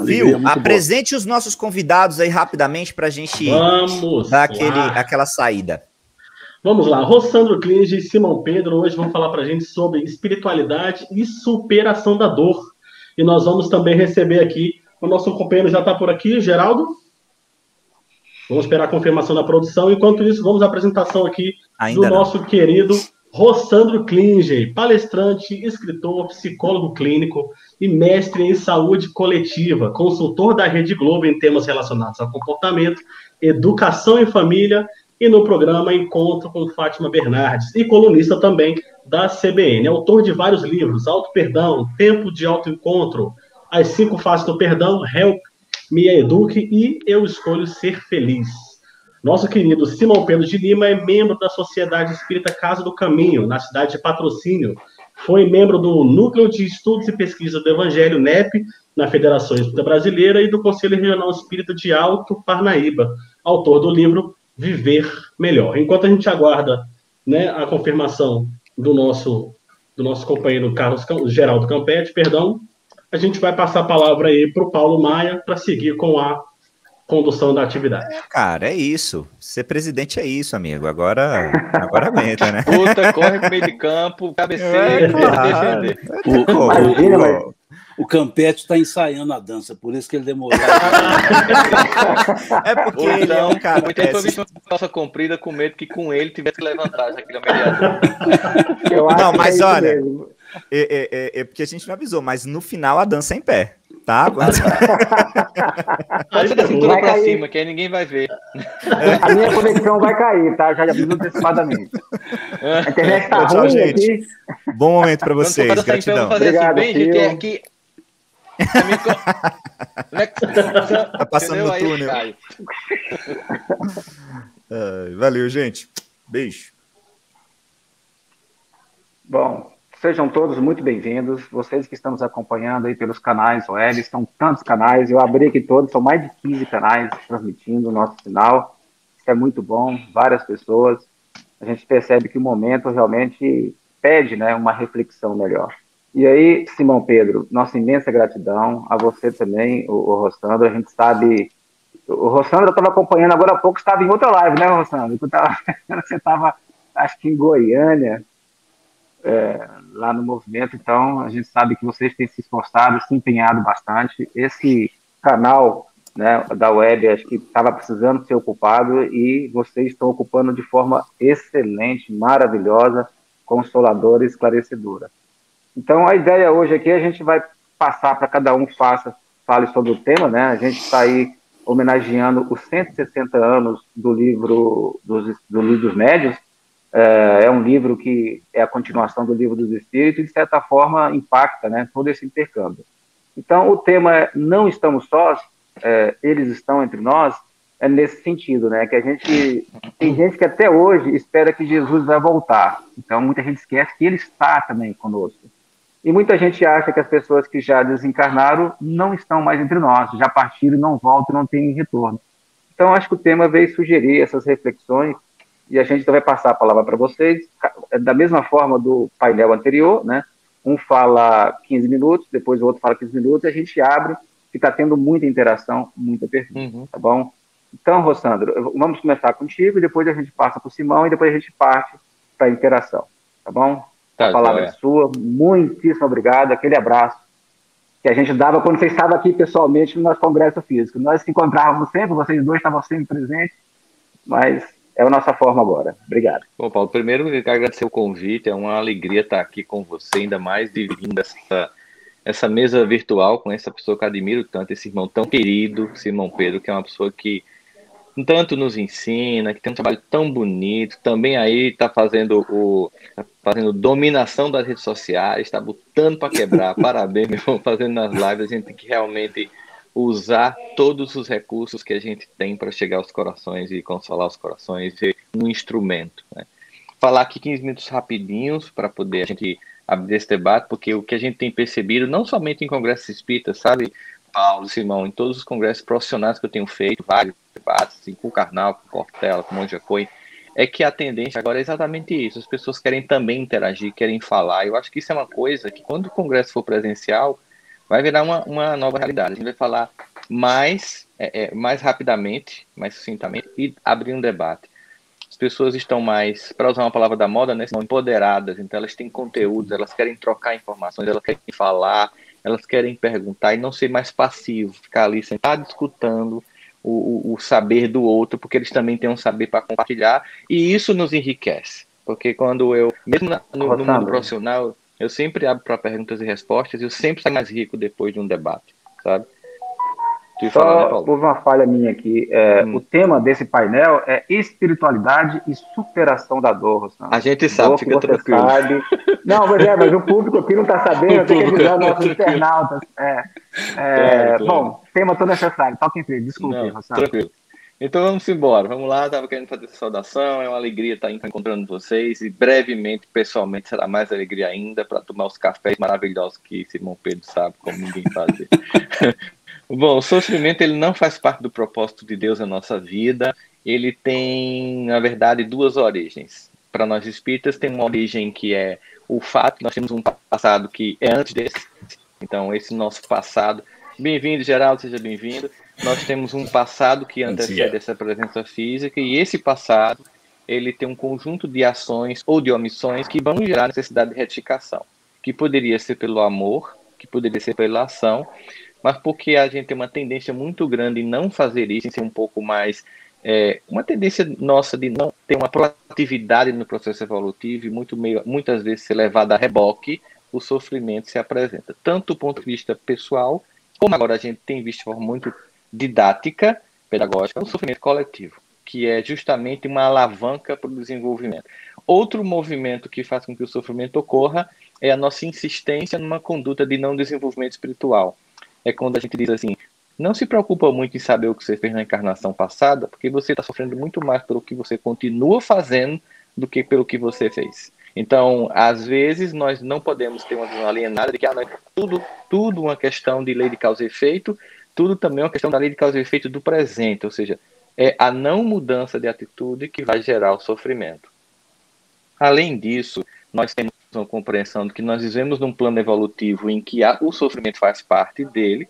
Viu? Apresente os nossos convidados aí rapidamente para a gente dar aquela saída. Vamos lá, Rossandro Klinge e Simão Pedro hoje vão falar para a gente sobre espiritualidade e superação da dor. E nós vamos também receber aqui, o nosso companheiro já está por aqui, Geraldo. Vamos esperar a confirmação da produção. Enquanto isso, vamos à apresentação aqui do nosso querido Rossandro Klinge, palestrante, escritor, psicólogo clínico e mestre em saúde coletiva, consultor da Rede Globo em temas relacionados ao comportamento, educação em família e no programa Encontro com Fátima Bernardes, e colunista também da CBN. Autor de vários livros, Auto Perdão, Tempo de Autoencontro, As 5 Faces do Perdão, Help, Me Eduque e Eu Escolho Ser Feliz. Nosso querido Simão Pedro de Lima é membro da Sociedade Espírita Casa do Caminho, na cidade de Patrocínio. Foi membro do Núcleo de Estudos e Pesquisa do Evangelho, NEP, na Federação Espírita Brasileira, e do Conselho Regional Espírita de Alto Parnaíba, autor do livro Viver Melhor. Enquanto a gente aguarda, né, a confirmação do nosso companheiro Geraldo Campetti, a gente vai passar a palavra aí para o Paulo Maia para seguir com a condução da atividade. Cara, é isso. Ser presidente é isso, amigo. Agora aguenta, né? Puta, corre pro meio de campo, cabeceia, defender. Imagina, velho. O Campetti está ensaiando a dança, por isso que ele demorou. É porque ele é um cara... Muito tempo eu vi uma calça comprida com medo que com ele tivesse que levantar, já que ele é mediador. Não, mas olha... É porque a gente não avisou, mas no final a dança é em pé, tá? Pode ser da cintura pra cima, que aí ninguém vai ver. A minha conexão vai cair, tá? Já aviso antecipadamente. A internet tá tchau, ruim gente. aqui. Bom momento pra vocês, gratidão. Obrigado, assim, bem, gente, é aqui... Tá passando no túnel. Valeu, gente. Beijo. Bom, sejam todos muito bem-vindos. Vocês que estão nos acompanhando aí pelos canais web, são tantos canais. Eu abri aqui todos, são mais de 15 canais transmitindo o nosso sinal. Isso é muito bom, várias pessoas. A gente percebe que o momento realmente pede, né, uma reflexão melhor. E aí, Simão Pedro, nossa imensa gratidão, a você também, o Rossandro. A gente sabe... O Rossandro, eu estava acompanhando agora há pouco, estava em outra live, né, Rossandro? Você estava, acho que em Goiânia, lá no movimento. Então, a gente sabe que vocês têm se esforçado, se empenhado bastante. Esse canal, né, da web, acho que estava precisando ser ocupado e vocês estão ocupando de forma excelente, maravilhosa, consoladora e esclarecedora. Então, a ideia hoje aqui, a gente vai passar para cada um fale sobre o tema, né? A gente está aí homenageando os 160 anos do livro dos Médiuns. É um livro que é a continuação do Livro dos Espíritos e, de certa forma, impacta, né, todo esse intercâmbio. Então, o tema é Não Estamos Sós, Eles Estão Entre Nós, é nesse sentido, né, que tem gente que até hoje espera que Jesus vai voltar. Então, muita gente esquece que ele está também conosco. E muita gente acha que as pessoas que já desencarnaram não estão mais entre nós, já partiram, não voltam, não têm retorno. Então, acho que o tema veio sugerir essas reflexões e a gente então vai passar a palavra para vocês, da mesma forma do painel anterior, né? Um fala 15 minutos, depois o outro fala 15 minutos, e a gente abre, que está tendo muita interação, muita pergunta, tá bom? Então, Rossandro, vamos começar contigo, e depois a gente passa para o Simão, e depois a gente parte para a interação, tá bom? Tá, a palavra é sua, muitíssimo obrigado, aquele abraço que a gente dava quando vocês estavam aqui pessoalmente no nosso congresso físico. Nós se encontrávamos sempre, vocês dois estavam sempre presentes, mas é a nossa forma agora. Obrigado. Bom, Paulo, primeiro eu quero agradecer o convite, é uma alegria estar aqui com você, ainda mais dividindo essa mesa virtual com essa pessoa que eu admiro tanto, esse irmão tão querido, Simão Pedro, que é uma pessoa que tanto nos ensina, que tem um trabalho tão bonito, também aí está fazendo dominação das redes sociais, está botando para quebrar, parabéns, meu irmão, fazendo nas lives, a gente tem que realmente usar todos os recursos que a gente tem para chegar aos corações e consolar os corações, ser um instrumento, né? Falar aqui 15 minutos rapidinhos para poder a gente abrir esse debate, porque o que a gente tem percebido, não somente em congressos espíritas, sabe, Paulo, Simão, em todos os congressos profissionais que eu tenho feito, vários debates, assim, com o Karnal, com o Cortella, com o Monte Jacoi, é que a tendência agora é exatamente isso. As pessoas querem também interagir, querem falar. Eu acho que isso é uma coisa que, quando o congresso for presencial, vai virar uma nova realidade. A gente vai falar mais rapidamente, mais sucintamente e abrir um debate. As pessoas estão mais, para usar uma palavra da moda, né, estão empoderadas, então elas têm conteúdos, elas querem trocar informações, elas querem falar, elas querem perguntar e não ser mais passivo, ficar ali sentado escutando o saber do outro, porque eles também têm um saber para compartilhar, e isso nos enriquece. Porque quando mesmo no mundo profissional, eu sempre abro para perguntas e respostas, e eu sempre saio mais rico depois de um debate, sabe? Só houve uma falha minha aqui. O tema desse painel é espiritualidade e superação da dor, Rossano. A gente sabe, dor fica tranquilo. Sabe. Não, mas o público aqui não está sabendo, tem que avisar nossos internautas. Claro. Bom, tema todo necessário. Toque em frente, desculpe, Rossano. Tranquilo. Então vamos embora, vamos lá, estava querendo fazer essa saudação, é uma alegria estar encontrando vocês e brevemente, pessoalmente, será mais alegria ainda para tomar os cafés maravilhosos que Simão Pedro sabe como ninguém fazer. Bom, o sofrimento ele não faz parte do propósito de Deus na nossa vida, ele tem, na verdade, duas origens. Para nós espíritas tem uma origem que é o fato que nós temos um passado que é antes desse, então esse nosso passado, bem-vindo Geraldo, seja bem-vindo, nós temos um passado que antecede essa presença física e esse passado ele tem um conjunto de ações ou de omissões que vão gerar necessidade de retificação, que poderia ser pelo amor, que poderia ser pela ação, mas porque a gente tem uma tendência muito grande em não fazer isso, em ser um pouco mais... uma tendência nossa de não ter uma proatividade no processo evolutivo e muitas vezes ser levado a reboque, o sofrimento se apresenta. Tanto do ponto de vista pessoal, como agora a gente tem visto de forma muito didática, pedagógica, o sofrimento coletivo, que é justamente uma alavanca para o desenvolvimento. Outro movimento que faz com que o sofrimento ocorra é a nossa insistência numa conduta de não desenvolvimento espiritual. É quando a gente diz assim, não se preocupa muito em saber o que você fez na encarnação passada, porque você está sofrendo muito mais pelo que você continua fazendo do que pelo que você fez. Então, às vezes, nós não podemos ter uma visão alienada de que tudo uma questão de lei de causa e efeito, tudo também é uma questão da lei de causa e efeito do presente, ou seja, é a não mudança de atitude que vai gerar o sofrimento. Além disso, nós temos uma compreensão de que nós vivemos num plano evolutivo em que o sofrimento faz parte dele,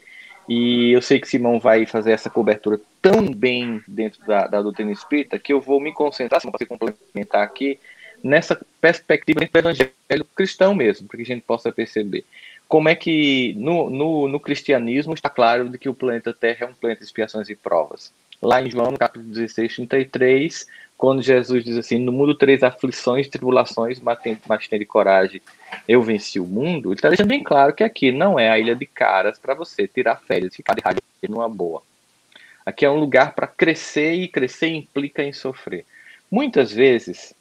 e eu sei que Simão vai fazer essa cobertura tão bem dentro da doutrina espírita que eu vou me concentrar, se não posso complementar aqui, nessa perspectiva do evangelho cristão mesmo, para que a gente possa perceber como é que no cristianismo está claro de que o planeta Terra é um planeta de expiações e provas. Lá em João, no capítulo 16, 33, quando Jesus diz assim, no mundo 3 aflições, tribulações, mas tende coragem, eu venci o mundo, ele está deixando bem claro que aqui não é a ilha de caras para você tirar férias e ficar de rádio numa boa. Aqui é um lugar para crescer, e crescer implica em sofrer. Muitas vezes,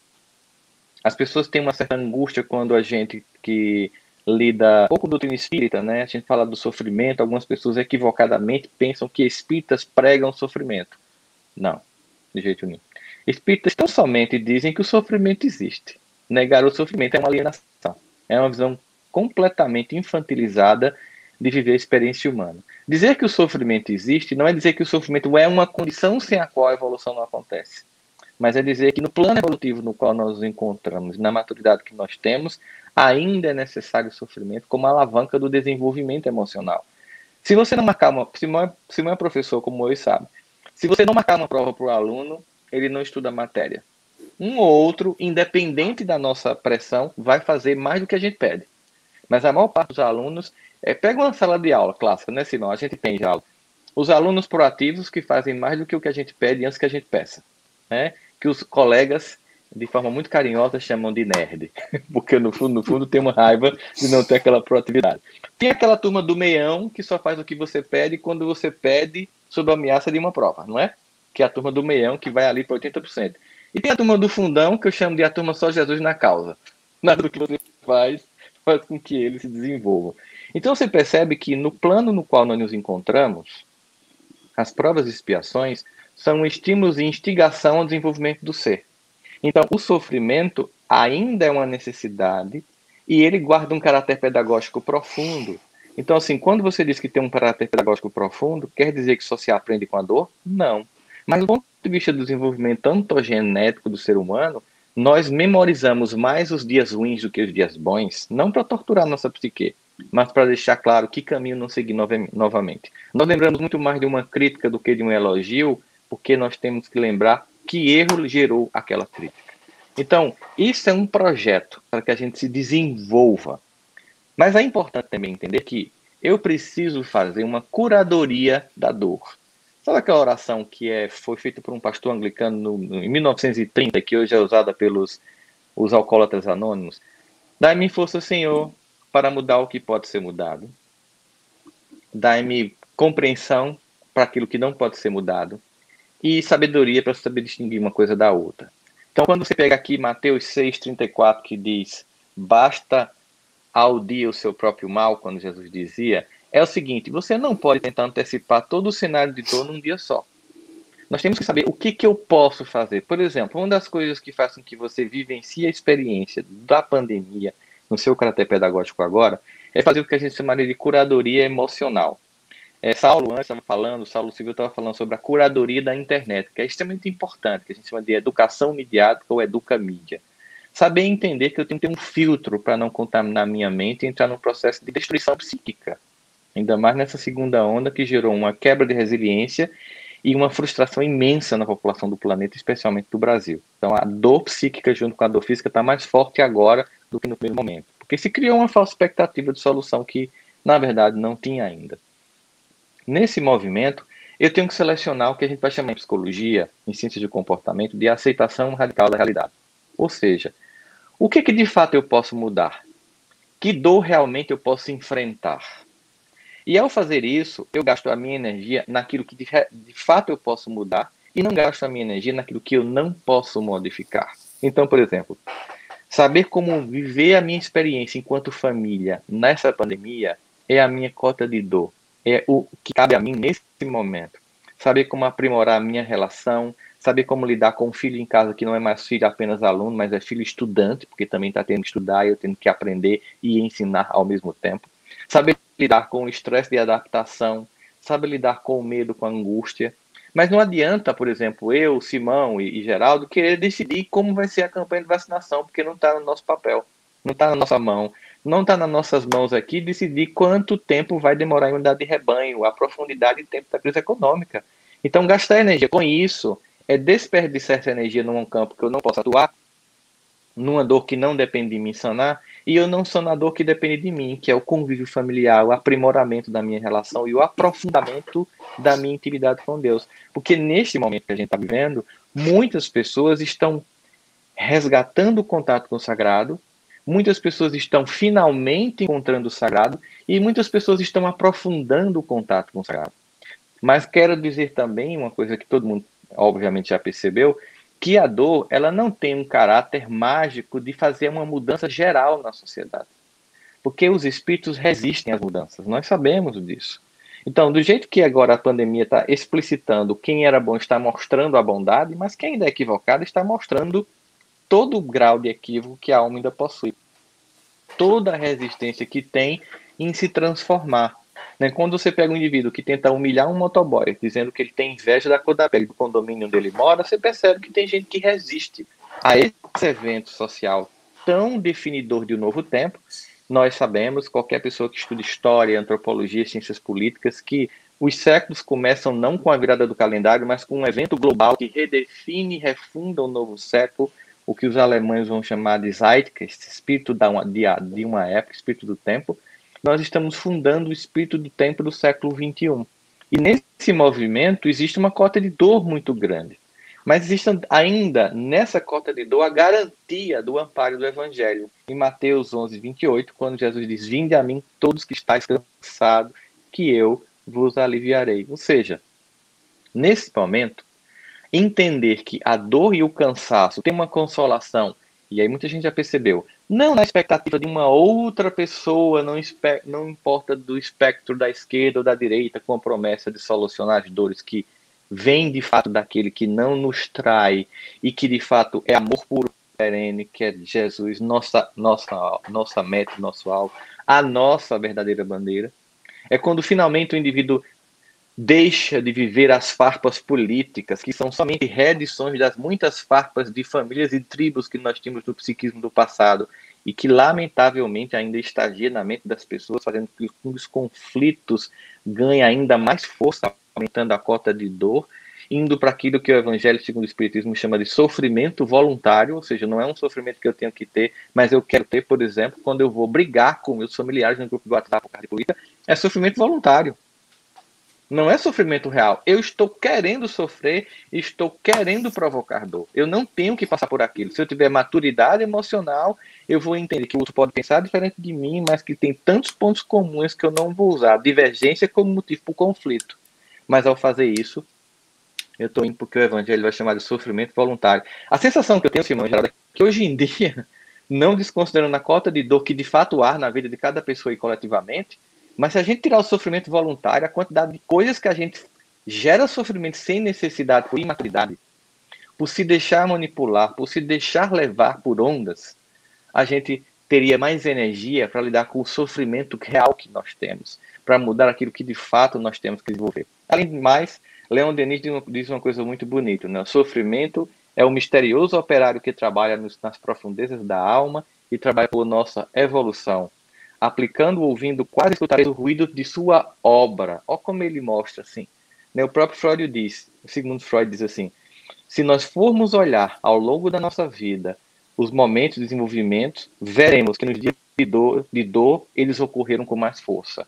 as pessoas têm uma certa angústia quando a gente que lida pouco com doutrina espírita, né? A gente fala do sofrimento, algumas pessoas equivocadamente pensam que espíritas pregam sofrimento. Não, de jeito nenhum. Espíritas tão somente dizem que o sofrimento existe. Negar o sofrimento é uma alienação. É uma visão completamente infantilizada de viver a experiência humana. Dizer que o sofrimento existe não é dizer que o sofrimento é uma condição sem a qual a evolução não acontece. Mas é dizer que no plano evolutivo no qual nós nos encontramos, na maturidade que nós temos, ainda é necessário o sofrimento como alavanca do desenvolvimento emocional. Se você não marcar se não é professor como eu sabe, se você não marcar uma prova para o aluno, ele não estuda a matéria. Um ou outro, independente da nossa pressão, vai fazer mais do que a gente pede. Mas a maior parte dos alunos, pega uma sala de aula clássica, né, Simão? A gente tem já os alunos proativos que fazem mais do que o que a gente pede antes que a gente peça, né? Que os colegas, de forma muito carinhosa, chamam de nerd, porque no fundo tem uma raiva de não ter aquela proatividade. Tem aquela turma do meião que só faz o que você pede quando você pede sob a ameaça de uma prova, não é? Que é a turma do meião que vai ali para 80%. E tem a turma do fundão, que eu chamo de a turma só Jesus na causa. Nada do que você faz com que eles se desenvolvam. Então você percebe que no plano no qual nós nos encontramos, as provas e expiações são estímulos e instigação ao desenvolvimento do ser. Então, o sofrimento ainda é uma necessidade e ele guarda um caráter pedagógico profundo. Então, assim, quando você diz que tem um caráter pedagógico profundo, quer dizer que só se aprende com a dor? Não. Mas do ponto de vista do desenvolvimento ontogenético do ser humano, nós memorizamos mais os dias ruins do que os dias bons, não para torturar nossa psique, mas para deixar claro que caminho não seguir novamente. Nós lembramos muito mais de uma crítica do que de um elogio, porque nós temos que lembrar que erro gerou aquela crítica. Então, isso é um projeto para que a gente se desenvolva. Mas é importante também entender que eu preciso fazer uma curadoria da dor. Sabe aquela oração que foi feita por um pastor anglicano em 1930, que hoje é usada pelos os alcoólatras anônimos? Dai-me força, Senhor, para mudar o que pode ser mudado. Dai-me compreensão para aquilo que não pode ser mudado. E sabedoria para saber distinguir uma coisa da outra. Então, quando você pega aqui Mateus 6,34, que diz: basta ao dia o seu próprio mal, quando Jesus dizia, é o seguinte: você não pode tentar antecipar todo o cenário de dor num dia só. Nós temos que saber o que eu posso fazer. Por exemplo, uma das coisas que faz com que você vivencie a experiência da pandemia no seu caráter pedagógico agora é fazer o que a gente chamaria de curadoria emocional. Saulo Silvio estava falando sobre a curadoria da internet, que é extremamente importante, que a gente chama de educação midiática ou educamídia. Saber entender que eu tenho que ter um filtro para não contaminar minha mente e entrar num processo de destruição psíquica. Ainda mais nessa segunda onda que gerou uma quebra de resiliência e uma frustração imensa na população do planeta, especialmente do Brasil. Então a dor psíquica junto com a dor física está mais forte agora do que no primeiro momento. Porque se criou uma falsa expectativa de solução que, na verdade, não tinha ainda. Nesse movimento, eu tenho que selecionar o que a gente vai chamar em psicologia, em ciências de comportamento, de aceitação radical da realidade. Ou seja, o que de fato eu posso mudar? Que dor realmente eu posso enfrentar? E ao fazer isso, eu gasto a minha energia naquilo que de fato eu posso mudar e não gasto a minha energia naquilo que eu não posso modificar. Então, por exemplo, saber como viver a minha experiência enquanto família nessa pandemia é a minha cota de dor. É o que cabe a mim nesse momento. Saber como aprimorar a minha relação, saber como lidar com um filho em casa que não é mais filho apenas aluno, mas é filho estudante, porque também está tendo que estudar e eu tendo que aprender e ensinar ao mesmo tempo. Saber lidar com o estresse de adaptação, saber lidar com o medo, com a angústia. Mas não adianta, por exemplo, eu, Simão e Geraldo, querer decidir como vai ser a campanha de vacinação, porque não está no nosso papel, não está na nossa mão. Não está nas nossas mãos aqui decidir quanto tempo vai demorar em unidade de rebanho, a profundidade e tempo da crise econômica. Então, gastar energia com isso é desperdiçar essa energia num campo que eu não posso atuar, numa dor que não depende de mim sanar, e eu não sano a dor que depende de mim, que é o convívio familiar, o aprimoramento da minha relação e o aprofundamento da minha intimidade com Deus. Porque neste momento que a gente está vivendo, muitas pessoas estão resgatando o contato com o sagrado, muitas pessoas estão finalmente encontrando o sagrado e muitas pessoas estão aprofundando o contato com o sagrado. Mas quero dizer também uma coisa que todo mundo, obviamente, já percebeu, que a dor ela não tem um caráter mágico de fazer uma mudança geral na sociedade. Porque os espíritos resistem às mudanças, nós sabemos disso. Então, do jeito que agora a pandemia está explicitando quem era bom está mostrando a bondade, mas quem ainda é equivocado está mostrando todo o grau de equívoco que a alma ainda possui. Toda a resistência que tem em se transformar. Né? Quando você pega um indivíduo que tenta humilhar um motoboy, dizendo que ele tem inveja da cor da pele do condomínio onde ele mora, você percebe que tem gente que resiste a esse evento social tão definidor de um novo tempo. Nós sabemos, qualquer pessoa que estuda história, antropologia, ciências políticas, que os séculos começam não com a virada do calendário, mas com um evento global que redefine e refunda o novo século, o que os alemães vão chamar de Zeitgeist, espírito de uma época, espírito do tempo. Nós estamos fundando o espírito do tempo do século XXI. E nesse movimento existe uma cota de dor muito grande. Mas existe ainda nessa cota de dor a garantia do amparo do Evangelho. Em Mateus 11, 28, quando Jesus diz: vinde a mim todos que estáis cansados, que eu vos aliviarei. Ou seja, nesse momento, entender que a dor e o cansaço tem uma consolação, e aí muita gente já percebeu, não na expectativa de uma outra pessoa, não importa do espectro da esquerda ou da direita, com a promessa de solucionar as dores que vem de fato daquele que não nos trai e que de fato é amor puro, perene, que é Jesus, nossa meta, nosso alvo, a nossa verdadeira bandeira. É quando finalmente o indivíduo deixa de viver as farpas políticas, que são somente reedições das muitas farpas de famílias e tribos que nós tínhamos no psiquismo do passado, e que, lamentavelmente, ainda estagia na mente das pessoas, fazendo com que os conflitos ganhem ainda mais força, aumentando a cota de dor, indo para aquilo que o Evangelho segundo o Espiritismo chama de sofrimento voluntário, ou seja, não é um sofrimento que eu tenho que ter, mas eu quero ter, por exemplo, quando eu vou brigar com meus familiares no grupo do WhatsApp por causa de política, é sofrimento voluntário. Não é sofrimento real. Eu estou querendo sofrer, estou querendo provocar dor. Eu não tenho que passar por aquilo. Se eu tiver maturidade emocional, eu vou entender que o outro pode pensar diferente de mim, mas que tem tantos pontos comuns que eu não vou usar a divergência como motivo para o conflito. Mas ao fazer isso, eu estou indo porque o Evangelho vai chamar de sofrimento voluntário. A sensação que eu tenho, Simão Geraldo, é que hoje em dia, não desconsiderando a cota de dor que de fato há na vida de cada pessoa e coletivamente, mas se a gente tirar o sofrimento voluntário, a quantidade de coisas que a gente gera sofrimento sem necessidade, por imaturidade, por se deixar manipular, por se deixar levar por ondas, a gente teria mais energia para lidar com o sofrimento real que nós temos, para mudar aquilo que de fato nós temos que desenvolver. Além do mais, Leon Denis diz uma coisa muito bonita, né? O sofrimento é o misterioso operário que trabalha nas profundezas da alma e trabalha por nossa evolução. Aplicando, ouvindo, quase escutareis o ruído de sua obra. Olha como ele mostra, assim. O próprio Freud diz, segundo Freud diz assim, se nós formos olhar ao longo da nossa vida os momentos de desenvolvimento, veremos que nos dias de dor eles ocorreram com mais força.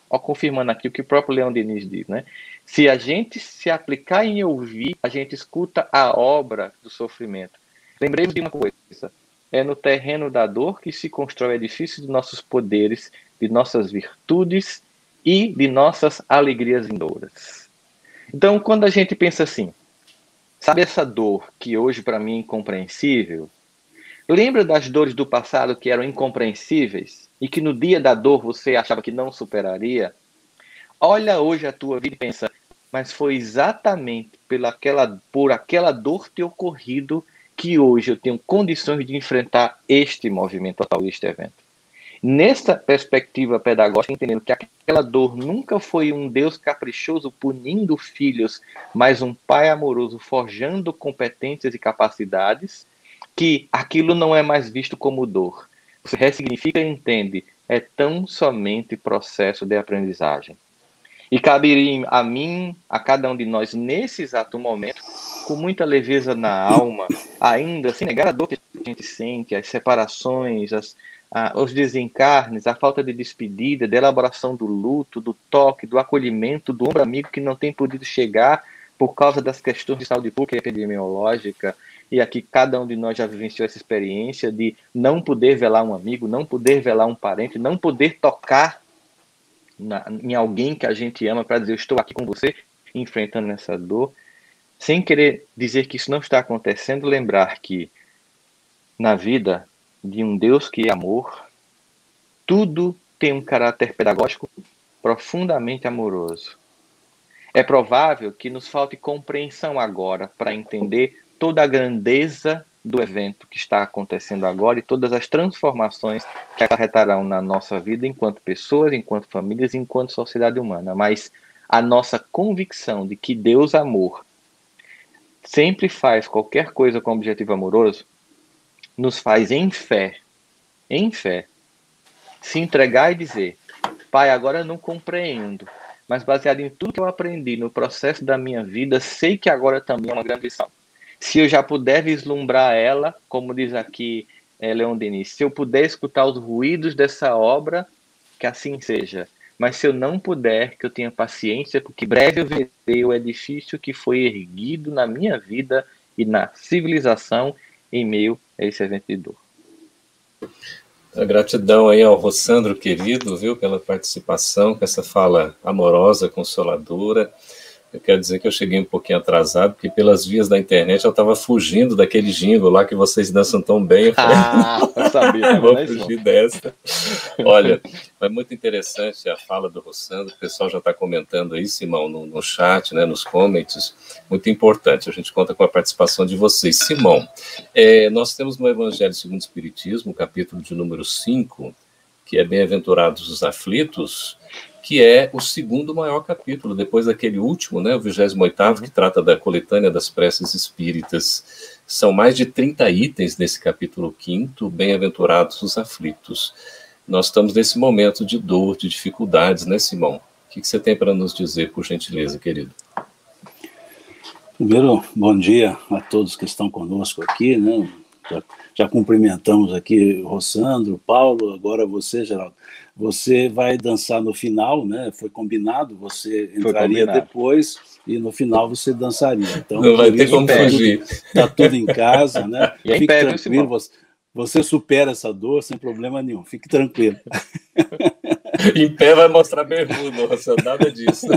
Olha, confirmando aqui o que o próprio Leon Denis diz, né? Se a gente se aplicar em ouvir, a gente escuta a obra do sofrimento. Lembremos de uma coisa. É no terreno da dor que se constrói o edifício de nossos poderes, de nossas virtudes e de nossas alegrias vindouras. Então, quando a gente pensa assim, sabe essa dor que hoje para mim é incompreensível? Lembra das dores do passado que eram incompreensíveis e que no dia da dor você achava que não superaria? Olha hoje a tua vida e pensa, mas foi exatamente por aquela dor ter ocorrido que hoje eu tenho condições de enfrentar este movimento atual, este evento. Nessa perspectiva pedagógica, entendendo que aquela dor nunca foi um Deus caprichoso punindo filhos, mas um pai amoroso forjando competências e capacidades, que aquilo não é mais visto como dor. Você ressignifica e entende, é tão somente processo de aprendizagem. E caberia a mim, a cada um de nós, nesse exato momento, com muita leveza na alma, ainda sem negar a dor que a gente sente, as separações, os desencarnes, a falta de despedida, da elaboração do luto, do toque, do acolhimento, do ombro amigo que não tem podido chegar por causa das questões de saúde pública e epidemiológica. E aqui cada um de nós já vivenciou essa experiência de não poder velar um amigo, não poder velar um parente, não poder tocar em alguém que a gente ama para dizer, eu estou aqui com você, enfrentando essa dor, sem querer dizer que isso não está acontecendo, lembrar que na vida de um Deus que é amor, tudo tem um caráter pedagógico profundamente amoroso. É provável que nos falte compreensão agora para entender toda a grandeza do evento que está acontecendo agora e todas as transformações que acarretarão na nossa vida enquanto pessoas, enquanto famílias, enquanto sociedade humana. Mas a nossa convicção de que Deus amor sempre faz qualquer coisa com objetivo amoroso nos faz em fé, se entregar e dizer, Pai, agora eu não compreendo, mas baseado em tudo que eu aprendi no processo da minha vida, sei que agora também é uma grande lição. Se eu já puder vislumbrar ela, como diz aqui Leon Denis, se eu puder escutar os ruídos dessa obra, que assim seja. Mas se eu não puder, que eu tenha paciência, porque breve eu verei o edifício que foi erguido na minha vida e na civilização em meio a esse evento de dor. A gratidão aí ao Rossandro, querido, viu, pela participação, com essa fala amorosa, consoladora. Eu quero dizer que eu cheguei um pouquinho atrasado, porque pelas vias da internet eu estava fugindo daquele jingle lá que vocês dançam tão bem. Eu falei, eu sabia. Vou fugir dessa. Olha, é muito interessante a fala do Rossandro, o pessoal já está comentando aí, Simão, no chat, né, nos comments, muito importante, a gente conta com a participação de vocês. Simão, nós temos no Evangelho segundo o Espiritismo, capítulo de número 5, que é Bem-aventurados os aflitos, que é o segundo maior capítulo, depois daquele último, né, o 28º, que trata da coletânea das preces espíritas. São mais de 30 itens nesse capítulo 5º, Bem-aventurados os aflitos. Nós estamos nesse momento de dor, de dificuldades, né, Simão? O que você tem para nos dizer, por gentileza, querido? Primeiro, bom dia a todos que estão conosco aqui, né? Já cumprimentamos aqui o Rossandro, Paulo, agora você, Geraldo. Você vai dançar no final, né? Foi combinado, você entraria depois e no final você dançaria. Então, não vai ter como fugir. Está tudo em casa, né? E fique tranquilo, você supera essa dor sem problema nenhum, fique tranquilo. Em pé vai mostrar bermuda, Rossandro, nada disso.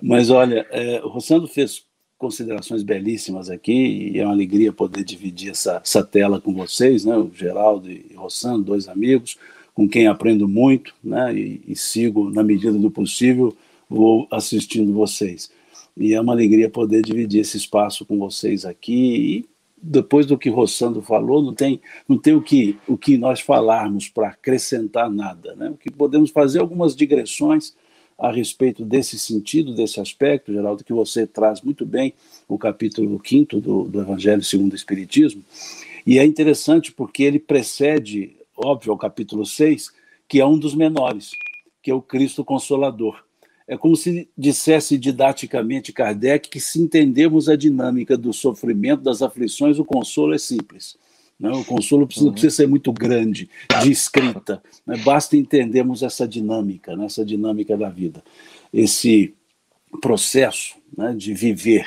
Mas olha, o Rossandro fez considerações belíssimas aqui e é uma alegria poder dividir essa tela com vocês, né? O Geraldo e o Rossandro, dois amigos, com quem aprendo muito, né? E sigo, na medida do possível, vou assistindo vocês. E é uma alegria poder dividir esse espaço com vocês aqui. E depois do que o Rossandro falou, não tem o que nós falarmos para acrescentar nada, né? O que podemos fazer algumas digressões a respeito desse sentido, desse aspecto, Geraldo, que você traz muito bem o capítulo 5º do Evangelho segundo o Espiritismo, e é interessante porque ele precede, óbvio, ao capítulo 6, que é um dos menores, que é o Cristo Consolador. É como se dissesse didaticamente Kardec que, se entendemos a dinâmica do sofrimento, das aflições, o consolo é simples. Não, o consolo não precisa ser muito grande, de escrita, né? Basta entendermos essa dinâmica, né? Essa dinâmica da vida, esse processo, né, de viver,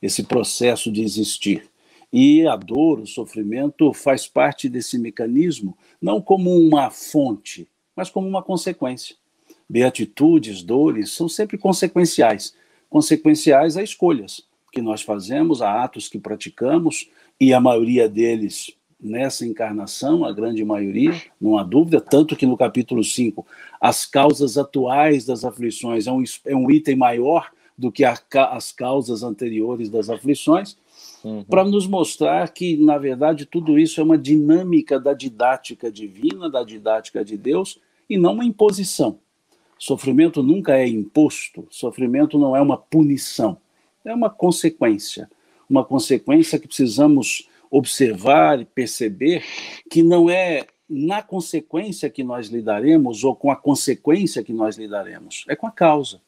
esse processo de existir. E a dor, o sofrimento, faz parte desse mecanismo, não como uma fonte, mas como uma consequência. Beatitudes, dores, são sempre consequenciais a escolhas que nós fazemos, a atos que praticamos, e a maioria deles nessa encarnação, a grande maioria, não há dúvida, tanto que no capítulo 5, as causas atuais das aflições é um item maior do que as causas anteriores das aflições, para nos mostrar que, na verdade, tudo isso é uma dinâmica da didática divina, da didática de Deus, e não uma imposição. Sofrimento nunca é imposto, sofrimento não é uma punição, é uma consequência que precisamos observar e perceber que não é na consequência que nós lidaremos ou com a consequência que nós lidaremos, é com a causa.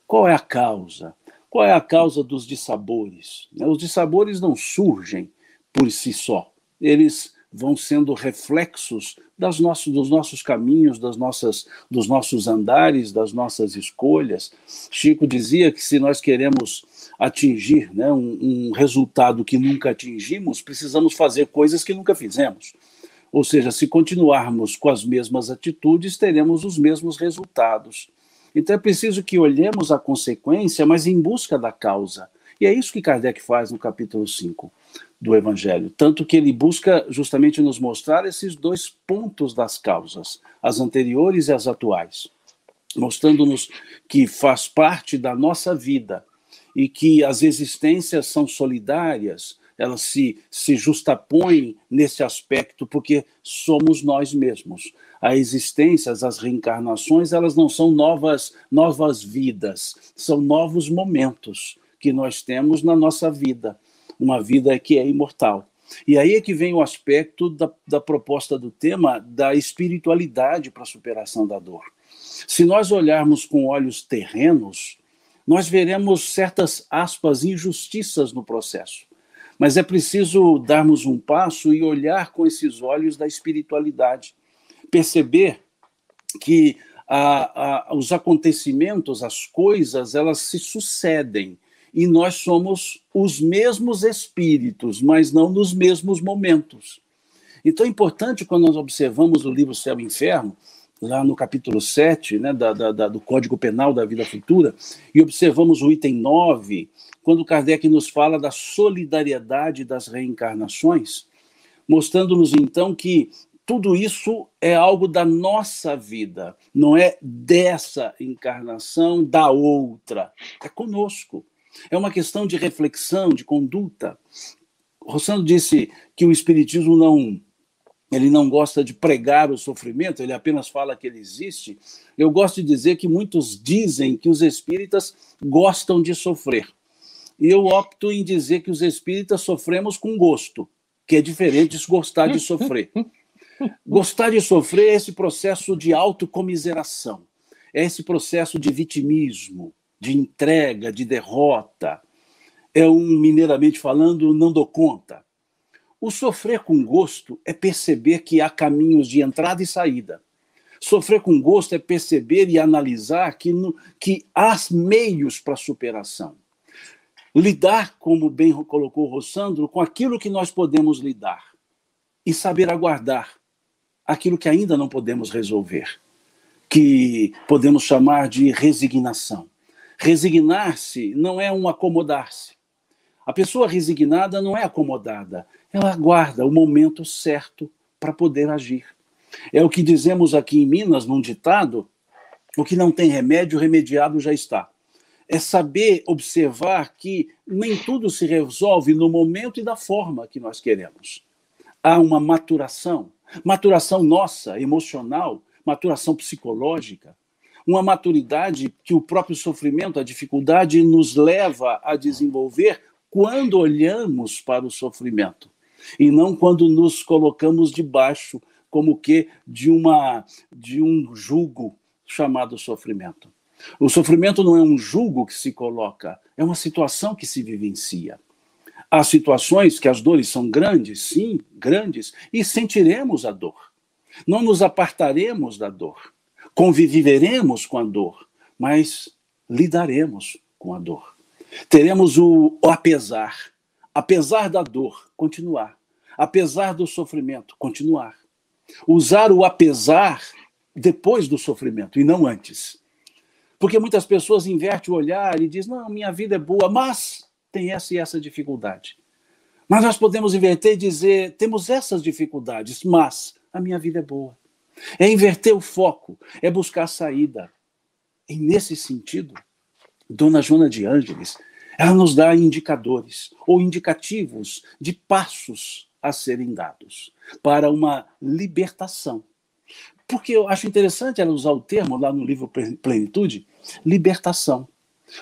Qual é a causa? Qual é a causa dos dissabores? Os dissabores não surgem por si só, eles vão sendo reflexos dos nossos caminhos, dos nossos andares, das nossas escolhas. Chico dizia que se nós queremos atingir, né, um resultado que nunca atingimos, precisamos fazer coisas que nunca fizemos. Ou seja, se continuarmos com as mesmas atitudes, teremos os mesmos resultados. Então é preciso que olhemos a consequência, mas em busca da causa. E é isso que Kardec faz no capítulo 5 do Evangelho, tanto que ele busca justamente nos mostrar esses dois pontos das causas, as anteriores e as atuais, mostrando-nos que faz parte da nossa vida e que as existências são solidárias, elas se justapõem nesse aspecto porque somos nós mesmos. A existência, as reencarnações, elas não são novas vidas, são novos momentos que nós temos na nossa vida, uma vida que é imortal. E aí é que vem o aspecto da proposta do tema da espiritualidade para a superação da dor. Se nós olharmos com olhos terrenos, nós veremos certas, aspas, injustiças no processo. Mas é preciso darmos um passo e olhar com esses olhos da espiritualidade. Perceber que os acontecimentos, as coisas, elas se sucedem. E nós somos os mesmos espíritos, mas não nos mesmos momentos. Então é importante, quando nós observamos o livro Céu e Inferno, lá no capítulo 7, né, do Código Penal da Vida Futura, e observamos o item 9, quando Kardec nos fala da solidariedade das reencarnações, mostrando-nos então que tudo isso é algo da nossa vida, não é dessa encarnação, da outra, é conosco. É uma questão de reflexão, de conduta. Rossandro disse que o Espiritismo ele não gosta de pregar o sofrimento, ele apenas fala que ele existe. Eu gosto de dizer que muitos dizem que os espíritas gostam de sofrer. E eu opto em dizer que os espíritas sofremos com gosto, que é diferente de gostar de sofrer. Gostar de sofrer é esse processo de autocomiseração, é esse processo de vitimismo, de entrega, de derrota. É mineiramente falando, não dou conta. O sofrer com gosto é perceber que há caminhos de entrada e saída. Sofrer com gosto é perceber e analisar que há meios para superação. Lidar, como bem colocou o Rossandro, com aquilo que nós podemos lidar e saber aguardar aquilo que ainda não podemos resolver, que podemos chamar de resignação. Resignar-se não é um acomodar-se. A pessoa resignada não é acomodada, ela aguarda o momento certo para poder agir. É o que dizemos aqui em Minas, num ditado: o que não tem remédio, remediado já está. É saber observar que nem tudo se resolve no momento e da forma que nós queremos. Há uma maturação nossa, emocional, maturação psicológica, uma maturidade que o próprio sofrimento, a dificuldade nos leva a desenvolver quando olhamos para o sofrimento e não quando nos colocamos debaixo como que de um jugo chamado sofrimento. O sofrimento não é um jugo que se coloca, é uma situação que se vivencia. Há situações que as dores são grandes, sim, grandes, e sentiremos a dor. Não nos apartaremos da dor. Conviveremos com a dor, mas lidaremos com a dor. Teremos o apesar da dor, continuar. Apesar do sofrimento, continuar. Usar o apesar depois do sofrimento e não antes. Porque muitas pessoas invertem o olhar e dizem: não, minha vida é boa, mas tem essa e essa dificuldade. Mas nós podemos inverter e dizer: temos essas dificuldades, mas a minha vida é boa. É inverter o foco, é buscar saída. E nesse sentido, Dona Joana de Ângeles, ela nos dá indicadores ou indicativos de passos a serem dados para uma libertação. Porque eu acho interessante ela usar o termo lá no livro Plenitude, libertação.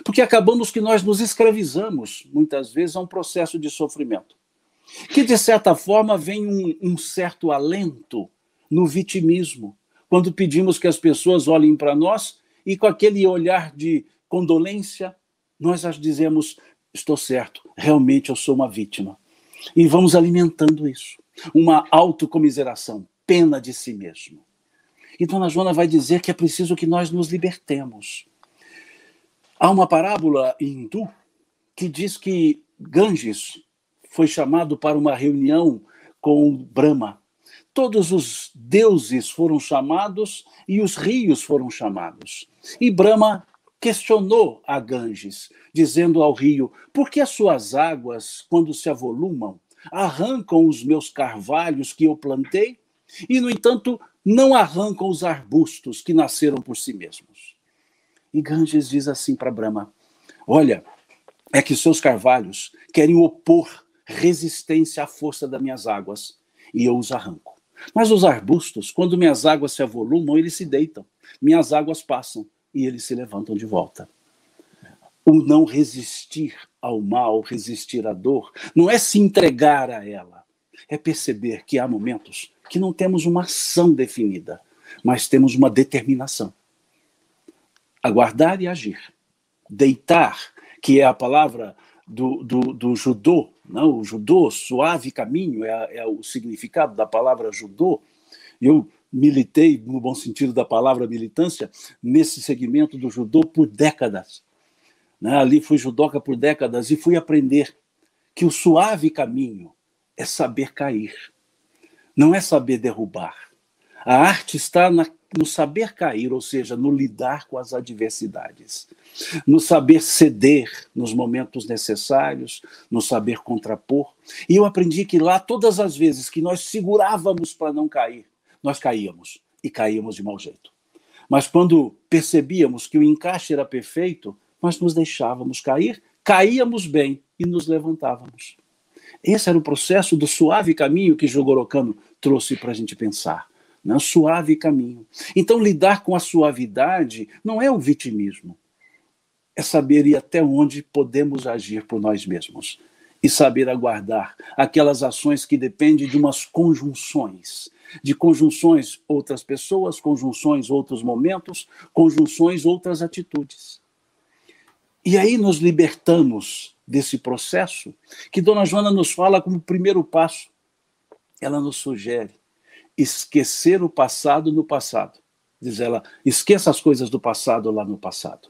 Porque acabamos que nós nos escravizamos, muitas vezes, a um processo de sofrimento. Que, de certa forma, vem um certo alento no vitimismo, quando pedimos que as pessoas olhem para nós e, com aquele olhar de condolência, nós as dizemos: estou certo, realmente eu sou uma vítima. E vamos alimentando isso. Uma autocomiseração, pena de si mesmo. E Dona Joana vai dizer que é preciso que nós nos libertemos. Há uma parábola hindu que diz que Ganges foi chamado para uma reunião com Brahma. Todos os deuses foram chamados e os rios foram chamados. E Brahma questionou a Ganges, dizendo ao rio: por que as suas águas, quando se avolumam, arrancam os meus carvalhos que eu plantei e, no entanto, não arrancam os arbustos que nasceram por si mesmos? E Ganges diz assim para Brahma: olha, é que seus carvalhos querem opor resistência à força das minhas águas e eu os arranco. Mas os arbustos, quando minhas águas se avolumam, eles se deitam. Minhas águas passam e eles se levantam de volta. O não resistir ao mal, resistir à dor, não é se entregar a ela. É perceber que há momentos que não temos uma ação definida, mas temos uma determinação. Aguardar e agir. Deitar, que é a palavra do judô, não? O judô, suave caminho, é o significado da palavra judô. Eu militei, no bom sentido da palavra militância, nesse segmento do judô por décadas. Ali fui judoca por décadas e fui aprender que o suave caminho é saber cair, não é saber derrubar. A arte está no saber cair, ou seja, no lidar com as adversidades, no saber ceder nos momentos necessários, no saber contrapor. E eu aprendi que lá, todas as vezes que nós segurávamos para não cair, nós caíamos, e caíamos de mau jeito. Mas quando percebíamos que o encaixe era perfeito, nós nos deixávamos cair, caíamos bem e nos levantávamos. Esse era o processo do suave caminho que Jigoro Kano trouxe para a gente pensar. Né? Suave caminho. Então, lidar com a suavidade não é o vitimismo. É saber ir até onde podemos agir por nós mesmos. E saber aguardar aquelas ações que dependem de umas conjunções. De conjunções outras pessoas, conjunções outros momentos, conjunções outras atitudes. E aí nos libertamos desse processo que Dona Joana nos fala como primeiro passo. Ela nos sugere esquecer o passado no passado. Diz ela, esqueça as coisas do passado lá no passado.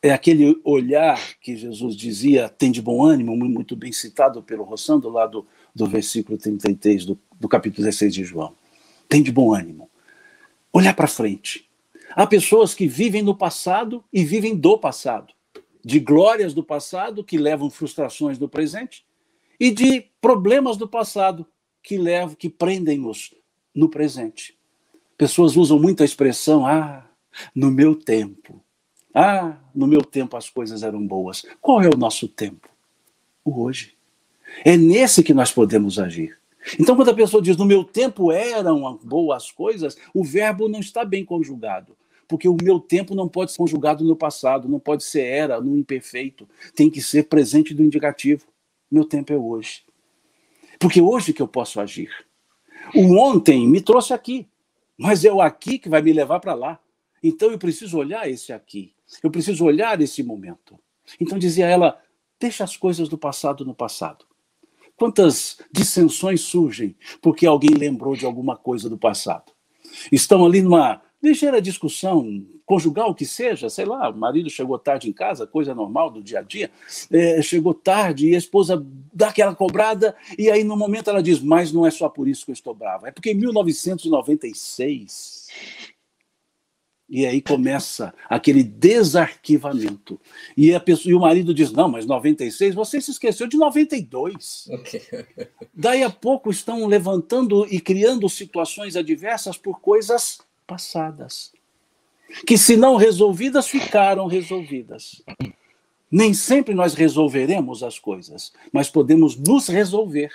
É aquele olhar que Jesus dizia, tem de bom ânimo, muito bem citado pelo Rossando, lá do versículo 33 do capítulo 16 de João. Tem de bom ânimo. Olhar para frente. Há pessoas que vivem no passado e vivem do passado. De glórias do passado que levam frustrações do presente e de problemas do passado que prendem-nos no presente. Pessoas usam muito a expressão, no meu tempo. No meu tempo as coisas eram boas. Qual é o nosso tempo? O hoje. É nesse que nós podemos agir. Então, quando a pessoa diz, no meu tempo eram boas coisas, o verbo não está bem conjugado. Porque o meu tempo não pode ser conjugado no passado, não pode ser era, no imperfeito. Tem que ser presente do indicativo. Meu tempo é hoje. Porque hoje que eu posso agir. O ontem me trouxe aqui, mas é o aqui que vai me levar para lá. Então eu preciso olhar esse aqui. Eu preciso olhar esse momento. Então dizia ela, deixa as coisas do passado no passado. Quantas dissensões surgem porque alguém lembrou de alguma coisa do passado? Estão ali numa ligeira discussão conjugal que seja, sei lá, o marido chegou tarde em casa, coisa normal do dia a dia, chegou tarde e a esposa dá aquela cobrada e aí no momento ela diz, mas não é só por isso que eu estou brava, é porque em 1996... E aí começa aquele desarquivamento. E o marido diz, não, mas 96, você se esqueceu de 92. Okay. Daí a pouco estão levantando e criando situações adversas por coisas passadas. Que se não resolvidas, ficaram resolvidas. Nem sempre nós resolveremos as coisas, mas podemos nos resolver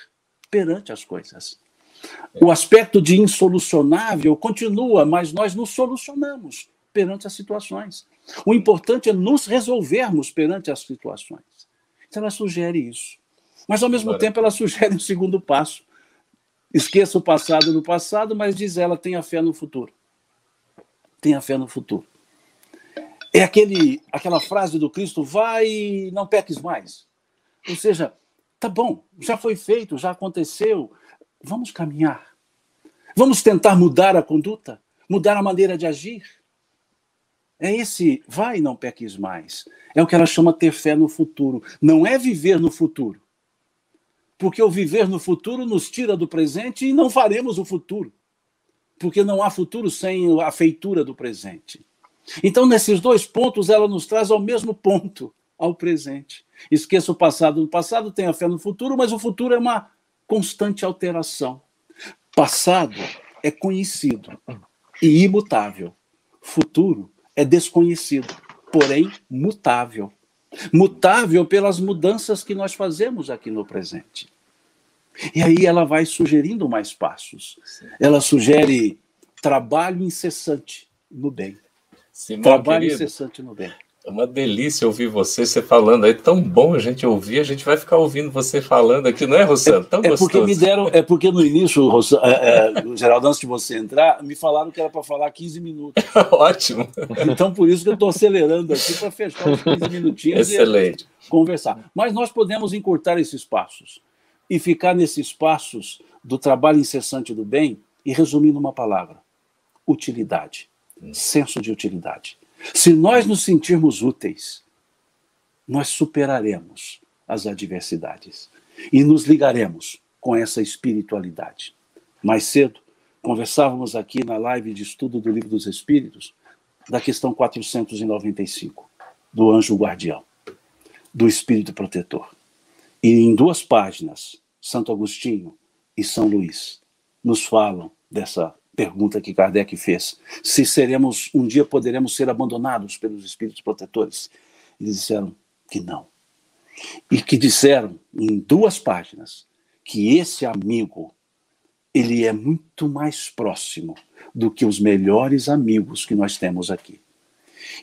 perante as coisas. O aspecto de insolucionável continua, mas nós nos solucionamos perante as situações. O importante é nos resolvermos perante as situações. Então ela sugere isso. Mas, ao mesmo tempo, ela sugere um segundo passo. Esqueça o passado no passado, mas diz ela, tenha fé no futuro. Tenha fé no futuro. É aquela frase do Cristo, vai e não peques mais. Ou seja, tá bom, já foi feito, já aconteceu, vamos caminhar. Vamos tentar mudar a conduta, mudar a maneira de agir. É esse, vai e não peques mais. É o que ela chama ter fé no futuro. Não é viver no futuro. Porque o viver no futuro nos tira do presente e não faremos o futuro. Porque não há futuro sem a feitura do presente. Então, nesses dois pontos, ela nos traz ao mesmo ponto, ao presente. Esqueça o passado. No passado, tenha fé no futuro, mas o futuro é uma constante alteração. Passado é conhecido e imutável. Futuro é desconhecido, porém mutável. Mutável pelas mudanças que nós fazemos aqui no presente. E aí ela vai sugerindo mais passos. Ela sugere trabalho incessante no bem. Simão, trabalho querido, incessante no bem. É uma delícia ouvir você falando. É tão bom a gente ouvir, a gente vai ficar ouvindo você falando aqui, não é, Rossano? Tão gostoso. Porque no início, Geraldo, antes de você entrar, me falaram que era para falar 15 minutos. Ótimo. Então, por isso que eu estou acelerando aqui para fechar os 15 minutinhos. Excelente. E conversar. Mas nós podemos encurtar esses passos e ficar nesses passos do trabalho incessante do bem e resumir numa palavra: utilidade. Senso de utilidade. Se nós nos sentirmos úteis, nós superaremos as adversidades e nos ligaremos com essa espiritualidade. Mais cedo, conversávamos aqui na live de estudo do Livro dos Espíritos da questão 495, do anjo guardião, do espírito protetor. E em 2 páginas, Santo Agostinho e São Luís nos falam dessa pergunta que Kardec fez, se um dia poderemos ser abandonados pelos espíritos protetores. Eles disseram que não. e que disseram em 2 páginas que esse amigo, ele é muito mais próximo do que os melhores amigos que nós temos aqui.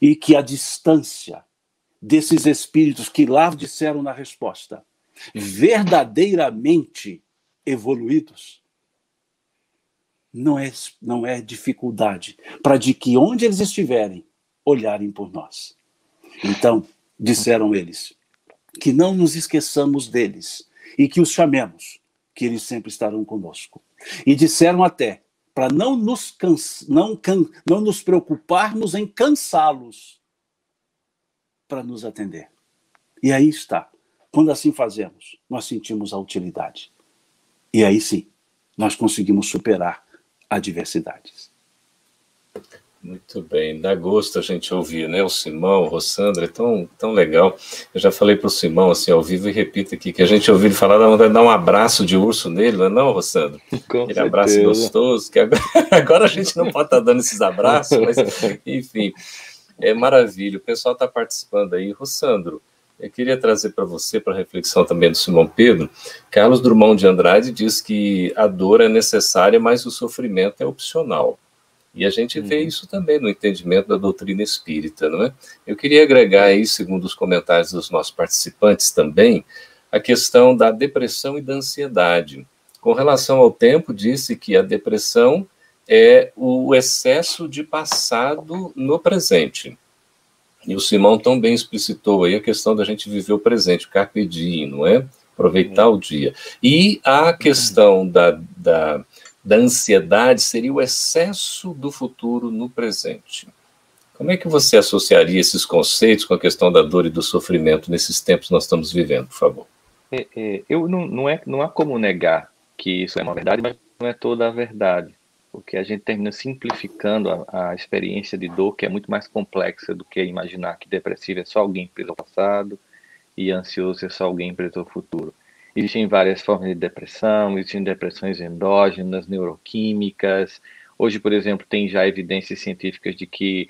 E que a distância desses espíritos que lá disseram na resposta, verdadeiramente evoluídos, não é dificuldade para de que onde eles estiverem, olharem por nós. Então, disseram eles, que não nos esqueçamos deles e que os chamemos, que eles sempre estarão conosco. E disseram até, para não nos preocuparmos em cansá-los, para nos atender. E aí está. Quando assim fazemos, nós sentimos a utilidade. E aí sim, nós conseguimos superar adversidades. Muito bem, dá gosto a gente ouvir, né? O Simão, o Rossandro, é tão legal. Eu já falei para o Simão, assim, ao vivo, e repito aqui, que a gente ouviu ele falar, dá vontade de dar um abraço de urso nele, não é não, Rossandro? Aquele abraço gostoso, que agora a gente não pode estar dando esses abraços, mas, enfim, é maravilha. O pessoal está participando aí. Rossandro, eu queria trazer para você, para reflexão também do Simão Pedro, Carlos Drummond de Andrade diz que a dor é necessária, mas o sofrimento é opcional. E a gente vê isso também no entendimento da doutrina espírita, não é? Eu queria agregar aí, segundo os comentários dos nossos participantes também, a questão da depressão e da ansiedade. Com relação ao tempo, disse que a depressão é o excesso de passado no presente. E o Simão tão bem explicitou aí a questão da gente viver o presente, o carpe diem, não é? Aproveitar o dia. E a questão da ansiedade seria o excesso do futuro no presente. Como é que você associaria esses conceitos com a questão da dor e do sofrimento nesses tempos que nós estamos vivendo, por favor? Não há como negar que isso é uma verdade, mas não é toda a verdade, porque a gente termina simplificando a experiência de dor, que é muito mais complexa do que imaginar que depressivo é só alguém preso ao passado e ansioso é só alguém preso ao futuro. Existem várias formas de depressão, existem depressões endógenas, neuroquímicas. Hoje, por exemplo, tem já evidências científicas de que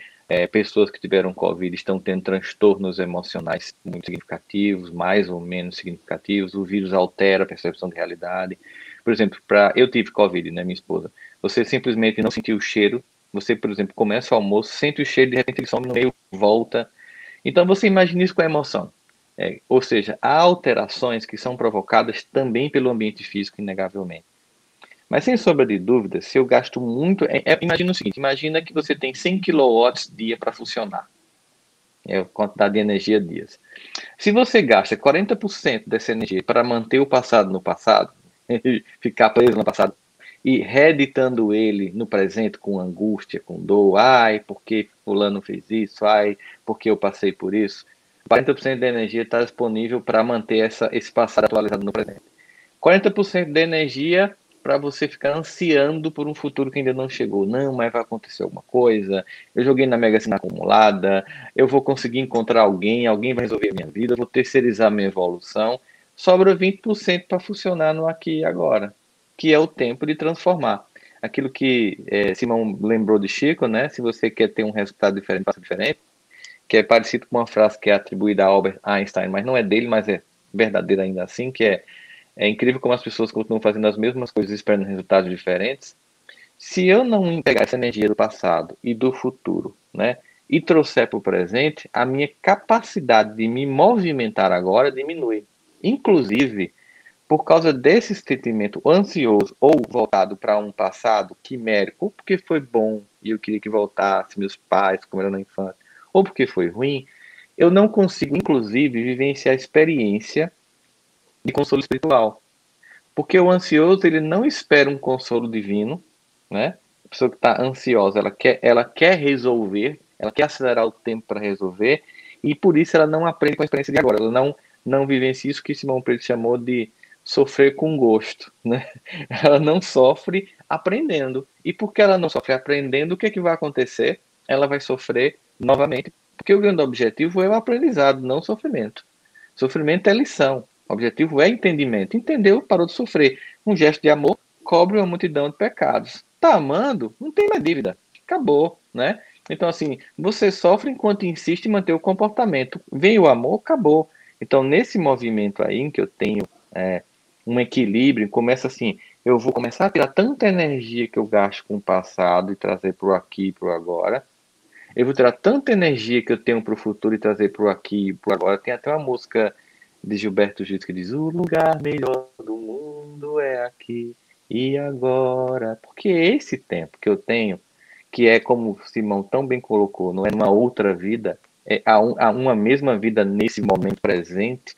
pessoas que tiveram Covid estão tendo transtornos emocionais muito significativos, mais ou menos significativos. O vírus altera a percepção de realidade. Por exemplo, eu tive Covid, né, minha esposa. Você simplesmente não sentiu o cheiro. Você, por exemplo, começa o almoço, sente o cheiro, de repente ele some no meio, volta. Então, você imagina isso com a emoção. Ou seja, há alterações que são provocadas também pelo ambiente físico, inegavelmente. Mas sem sombra de dúvida, se eu gasto muito... imagina o seguinte, imagina que você tem 100 kW dia para funcionar. É a quantidade de energia dias. Se você gasta 40% dessa energia para manter o passado no passado, ficar preso no passado, e reeditando ele no presente com angústia, com dor, ai, porque fulano fez isso, ai, porque eu passei por isso, 40% da energia está disponível para manter esse passado atualizado no presente. 40% da energia para você ficar ansiando por um futuro que ainda não chegou. Não, mas vai acontecer alguma coisa, eu joguei na Mega Sena acumulada, eu vou conseguir encontrar alguém vai resolver a minha vida, eu vou terceirizar minha evolução. Sobra 20% para funcionar no aqui e agora, que é o tempo de transformar. Aquilo que Simão lembrou de Chico, né? Se você quer ter um resultado diferente, faça diferente, que é parecido com uma frase que é atribuída a Albert Einstein, mas não é dele, mas é verdadeira ainda assim, que é incrível como as pessoas continuam fazendo as mesmas coisas esperando resultados diferentes. Se eu não pegar essa energia do passado e do futuro, né, e trouxer para o presente, a minha capacidade de me movimentar agora diminui. Inclusive, por causa desse sentimento ansioso ou voltado para um passado quimérico, ou porque foi bom e eu queria que voltasse, meus pais, como era na infância, ou porque foi ruim, eu não consigo, inclusive, vivenciar a experiência de consolo espiritual. Porque o ansioso, ele não espera um consolo divino, né? A pessoa que está ansiosa, ela quer resolver, ela quer acelerar o tempo para resolver, e por isso ela não aprende com a experiência de agora, ela não vivencia isso que Simão Pedro chamou de sofrer com gosto, né? Ela não sofre aprendendo. E porque ela não sofre aprendendo, o que é que vai acontecer? Ela vai sofrer novamente, porque o grande objetivo é o aprendizado, não o sofrimento. Sofrimento é lição, o objetivo é entendimento. Entendeu? Parou de sofrer. Um gesto de amor cobre uma multidão de pecados. Tá amando? Não tem mais dívida. Acabou, né? Então, assim, você sofre enquanto insiste em manter o comportamento. Vem o amor, acabou. Então, nesse movimento aí, em que eu tenho um equilíbrio, começa assim, eu vou começar a tirar tanta energia que eu gasto com o passado e trazer para o aqui e para o agora. Eu vou tirar tanta energia que eu tenho para o futuro e trazer para o aqui e para o agora. Tem até uma música de Gilberto Gil que diz: o lugar melhor do mundo é aqui e agora. Porque esse tempo que eu tenho, que é como o Simão tão bem colocou, não é uma outra vida, há uma mesma vida nesse momento presente,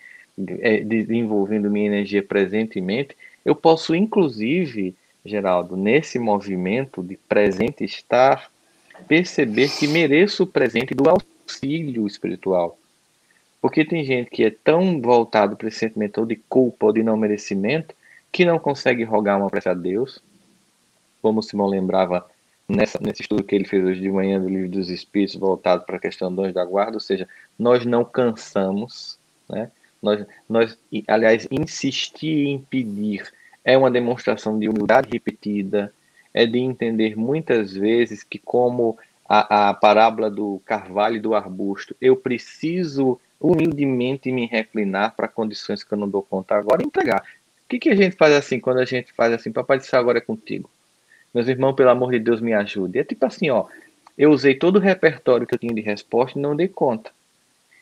desenvolvendo minha energia presentemente. Eu posso, inclusive, Geraldo, nesse movimento de presente estar, perceber que mereço o presente do auxílio espiritual. Porque tem gente que é tão voltado para esse sentimento de culpa ou de não merecimento que não consegue rogar uma prece a Deus, como o Simão lembrava nesse estudo que ele fez hoje de manhã do Livro dos Espíritos, voltado para a questão do anjo da guarda, ou seja, nós não cansamos, né? Aliás, insistir em pedir é uma demonstração de humildade repetida, é de entender muitas vezes que, como a parábola do carvalho e do arbusto, eu preciso humildemente me reclinar para condições que eu não dou conta agora e entregar. O que a gente faz assim, quando a gente faz assim, papai do céu, agora é contigo? Meus irmãos, pelo amor de Deus, me ajude. É tipo assim, ó, eu usei todo o repertório que eu tinha de resposta e não dei conta.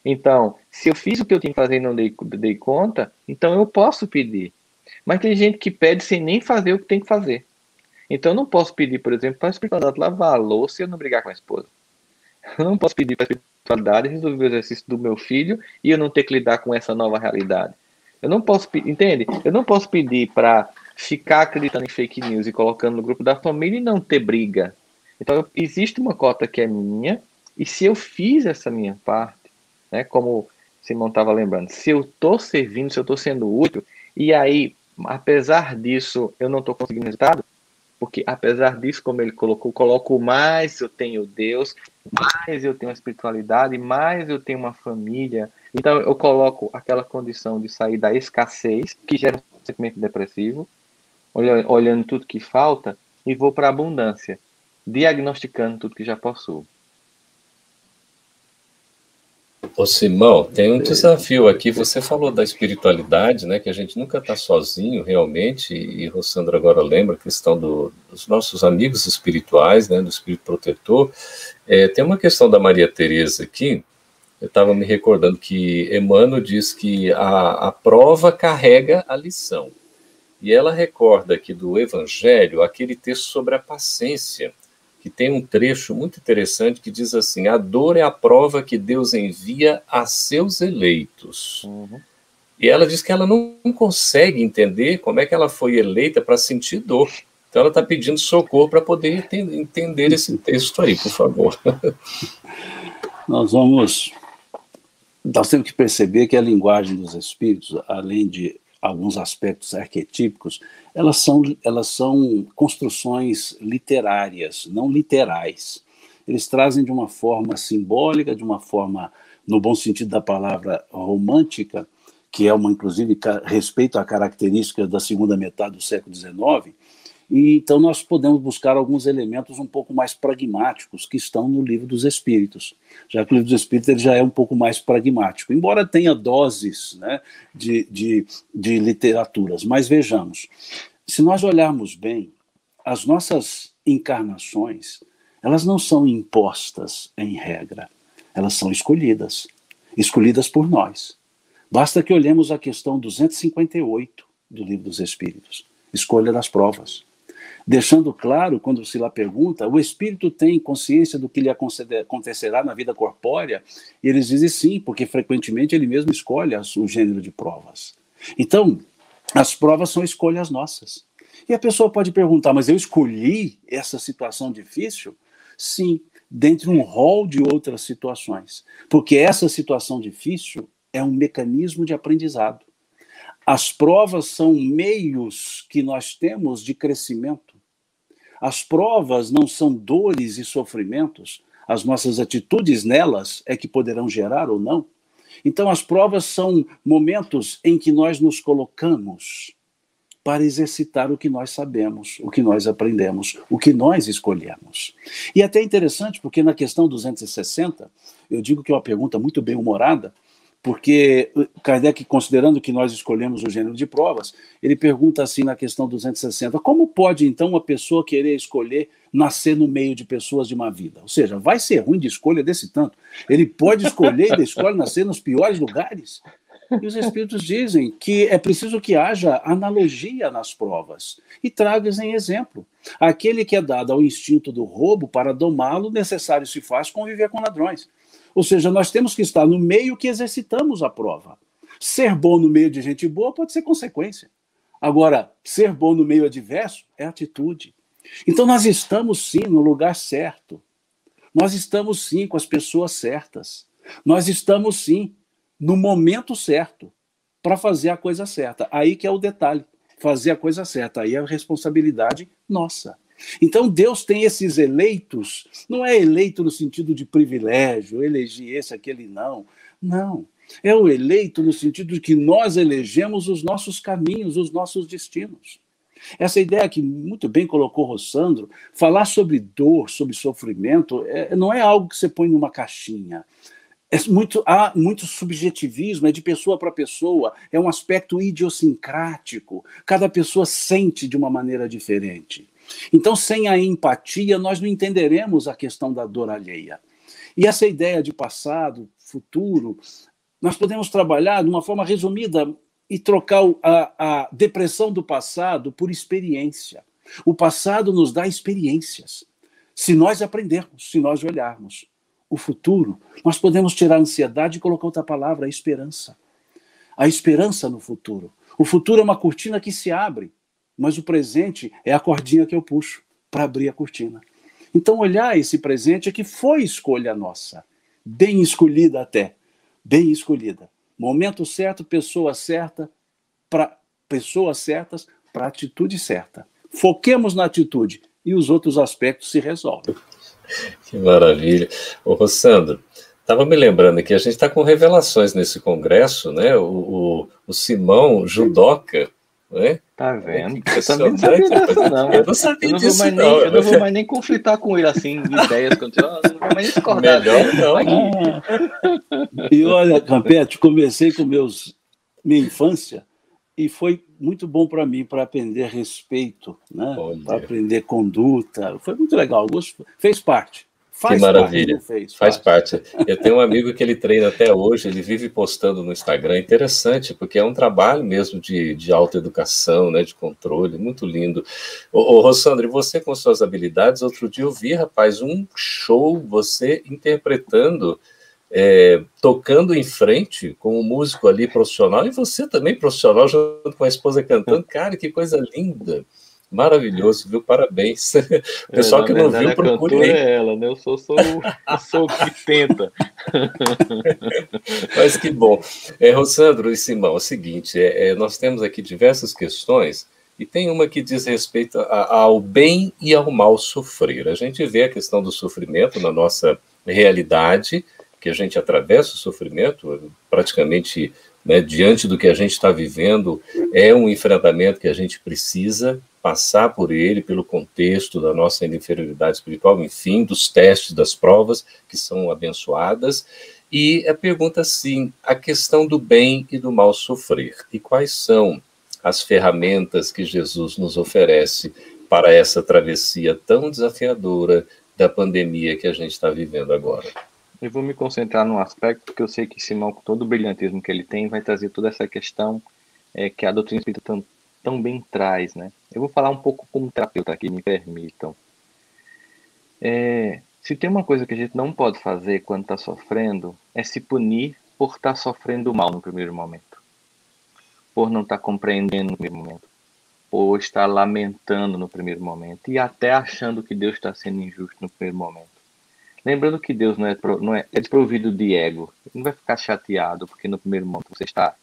Então, se eu fiz o que eu tinha que fazer e não dei conta, então eu posso pedir. Mas tem gente que pede sem nem fazer o que tem que fazer. Então, eu não posso pedir, por exemplo, para a espiritualidade lavar a louça e eu não brigar com a esposa. Eu não posso pedir para a espiritualidade resolver o exercício do meu filho e eu não ter que lidar com essa nova realidade. Eu não posso, entende? Eu não posso pedir para ficar acreditando em fake news e colocando no grupo da família e não ter briga. Então, existe uma cota que é minha, e se eu fiz essa minha parte, né, como o Simão estava lembrando, se eu estou servindo, se eu estou sendo útil, e aí, apesar disso, eu não estou conseguindo resultado, porque apesar disso, como ele colocou, coloco mais eu tenho Deus, mais eu tenho a espiritualidade, mais eu tenho uma família. Então, eu coloco aquela condição de sair da escassez, que gera um sentimento depressivo, olhando tudo que falta, e vou para a abundância, diagnosticando tudo que já possuo. Ô Simão, tem um desafio aqui. Você falou da espiritualidade, né? Que a gente nunca está sozinho, realmente. E Rossandro agora lembra a questão dos nossos amigos espirituais, né? Do espírito protetor. Tem uma questão da Maria Teresa aqui. Eu estava me recordando que Emmanuel diz que a prova carrega a lição. E ela recorda aqui do Evangelho aquele texto sobre a paciência, que tem um trecho muito interessante que diz assim: a dor é a prova que Deus envia a seus eleitos. Uhum. E ela diz que ela não consegue entender como é que ela foi eleita para sentir dor. Então ela está pedindo socorro para poder entender esse texto aí, por favor. Nós temos que perceber que a linguagem dos espíritos, além de alguns aspectos arquetípicos, elas são construções literárias, não literais. Eles trazem de uma forma simbólica, de uma forma, no bom sentido da palavra, romântica, que é inclusive, respeito à característica da segunda metade do século XIX. E então nós podemos buscar alguns elementos um pouco mais pragmáticos que estão no Livro dos Espíritos, já que o Livro dos Espíritos ele já é um pouco mais pragmático, embora tenha doses, né, de literaturas. Mas vejamos, se nós olharmos bem, as nossas encarnações, elas não são impostas em regra, elas são escolhidas por nós. Basta que olhemos a questão 258 do Livro dos Espíritos, escolha das provas. Deixando claro, quando se lá pergunta, o espírito tem consciência do que lhe acontecerá na vida corpórea? E eles dizem sim, porque frequentemente ele mesmo escolhe o gênero de provas. Então, as provas são escolhas nossas. E a pessoa pode perguntar, mas eu escolhi essa situação difícil? Sim, dentre um rol de outras situações. Porque essa situação difícil é um mecanismo de aprendizado. As provas são meios que nós temos de crescimento. As provas não são dores e sofrimentos, as nossas atitudes nelas é que poderão gerar ou não. Então, as provas são momentos em que nós nos colocamos para exercitar o que nós sabemos, o que nós aprendemos, o que nós escolhemos. E é até interessante, porque na questão 260, eu digo que é uma pergunta muito bem-humorada, Porque Kardec, considerando que nós escolhemos o gênero de provas, ele pergunta assim na questão 260, como pode então uma pessoa querer escolher nascer no meio de pessoas de má vida? Ou seja, vai ser ruim de escolha desse tanto. Ele pode escolher e escolhe nascer nos piores lugares? E os espíritos dizem que é preciso que haja analogia nas provas e trazem exemplo. Aquele que é dado ao instinto do roubo, para domá-lo, necessário se faz conviver com ladrões. Ou seja, nós temos que estar no meio que exercitamos a prova. Ser bom no meio de gente boa pode ser consequência. Agora, ser bom no meio adverso é atitude. Então nós estamos sim no lugar certo. Nós estamos sim com as pessoas certas. Nós estamos sim no momento certo para fazer a coisa certa. Aí que é o detalhe, fazer a coisa certa. Aí é a responsabilidade nossa. Então Deus tem esses eleitos, não é eleito no sentido de privilégio, elegi esse, aquele não. Não, é o eleito no sentido de que nós elegemos os nossos caminhos, os nossos destinos. Essa ideia que muito bem colocou Rossandro, falar sobre dor, sobre sofrimento, não é algo que você põe numa caixinha. Há muito subjetivismo, é de pessoa para pessoa, é um aspecto idiosincrático, cada pessoa sente de uma maneira diferente. Então, sem a empatia, nós não entenderemos a questão da dor alheia. E essa ideia de passado, futuro, nós podemos trabalhar de uma forma resumida e trocar a depressão do passado por experiência. O passado nos dá experiências. Se nós aprendermos, se nós olharmos o futuro, nós podemos tirar a ansiedade e colocar outra palavra, a esperança. A esperança no futuro. O futuro é uma cortina que se abre, mas o presente é a cordinha que eu puxo para abrir a cortina. Então, olhar esse presente é que foi escolha nossa, bem escolhida até, bem escolhida. Momento certo, pessoa certa, para pessoas certas, para atitude certa. Foquemos na atitude e os outros aspectos se resolvem. Que maravilha. Ô, Rossandro, estava me lembrando que a gente está com revelações nesse congresso, né? O Simão Judoca, né? Tá vendo? Eu também não sabia dessa, não. Eu não sabia disso, não. Eu não vou mais nem conflitar com ele, assim, de ideias. Eu não vou mais discordar. Melhor não. E olha, Campete, comecei com minha infância e foi muito bom para mim, para aprender respeito, né? Para aprender conduta. Foi muito legal. Fez parte. Que maravilha. Faz parte. Eu tenho um amigo que ele treina até hoje, ele vive postando no Instagram. Interessante, porque é um trabalho mesmo de autoeducação, né, de controle, muito lindo. Ô, Rossandro, e você com suas habilidades, outro dia eu vi, rapaz, um show, você interpretando, tocando em frente com um músico ali profissional, e você também profissional, junto com a esposa cantando. Cara, que coisa linda. Maravilhoso, viu? Parabéns. O pessoal que não viu, procure aí. É ela, né? Eu sou o que tenta. Mas que bom. Rossandro e Simão, é o seguinte, nós temos aqui diversas questões e tem uma que diz respeito ao bem e ao mal sofrer. A gente vê a questão do sofrimento na nossa realidade, que a gente atravessa o sofrimento praticamente, né, diante do que a gente está vivendo, é um enfrentamento que a gente precisa passar por ele, pelo contexto da nossa inferioridade espiritual, enfim, dos testes, das provas que são abençoadas. E a pergunta, sim, a questão do bem e do mal sofrer. E quais são as ferramentas que Jesus nos oferece para essa travessia tão desafiadora da pandemia que a gente está vivendo agora? Eu vou me concentrar num aspecto, porque eu sei que Simão, com todo o brilhantismo que ele tem, vai trazer toda essa questão que a doutrina espírita tão bem traz, né? Eu vou falar um pouco como terapeuta aqui, me permitam. Se tem uma coisa que a gente não pode fazer quando está sofrendo, é se punir por estar sofrendo mal no primeiro momento. Por não estar compreendendo no primeiro momento. Por estar lamentando no primeiro momento. E até achando que Deus está sendo injusto no primeiro momento. Lembrando que Deus é desprovido de ego. Ele não vai ficar chateado porque no primeiro momento você está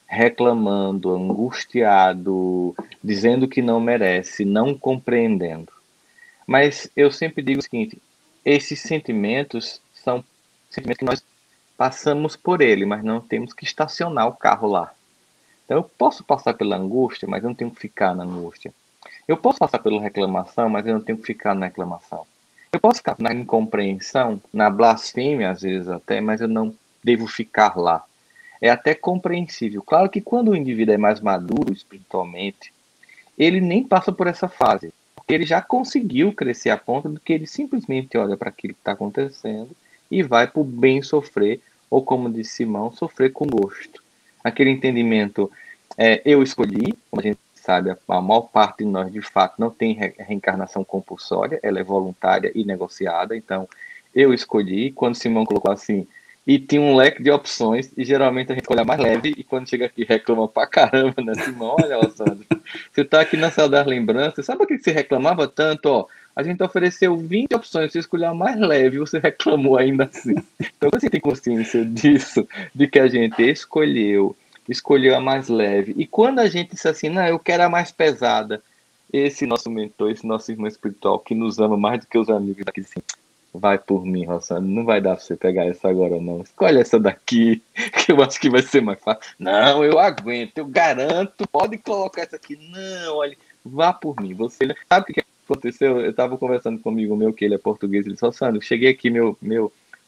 reclamando, angustiado, dizendo que não merece, não compreendendo. Mas eu sempre digo o seguinte, esses sentimentos são sentimentos que nós passamos por ele, mas não temos que estacionar o carro lá. Então eu posso passar pela angústia, mas eu não tenho que ficar na angústia. Eu posso passar pela reclamação, mas eu não tenho que ficar na reclamação. Eu posso ficar na incompreensão, na blasfêmia às vezes até, mas eu não devo ficar lá. é até compreensível. Claro que quando o indivíduo é mais maduro espiritualmente, ele nem passa por essa fase. Ele já conseguiu crescer a ponto de que ele simplesmente olha para aquilo que está acontecendo e vai para o bem sofrer, ou como disse Simão, sofrer com gosto. Aquele entendimento, eu escolhi, como a gente sabe, a maior parte de nós, de fato, não tem reencarnação compulsória, ela é voluntária e negociada, então, eu escolhi, quando Simão colocou assim, e tinha um leque de opções, e geralmente a gente escolhe a mais leve, e quando chega aqui reclama pra caramba, né, Simão? Olha, Alessandro, você tá aqui na sala das lembranças, sabe por que você reclamava tanto, ó? A gente ofereceu 20 opções, você escolheu a mais leve, você reclamou ainda assim. Então, você tem consciência disso, de que a gente escolheu a mais leve. E quando a gente disse assim, não, eu quero a mais pesada, esse nosso mentor, esse nosso irmão espiritual, que nos ama mais do que os amigos daqui, assim, vai por mim, Rossano, não vai dar pra você pegar essa agora, não. Escolhe essa daqui, que eu acho que vai ser mais fácil. Não, eu aguento, eu garanto, pode colocar essa aqui. Não, olha, vá por mim. Você sabe o que aconteceu? Eu estava conversando com um amigo meu, que ele é português, ele disse, Rossano, cheguei aqui,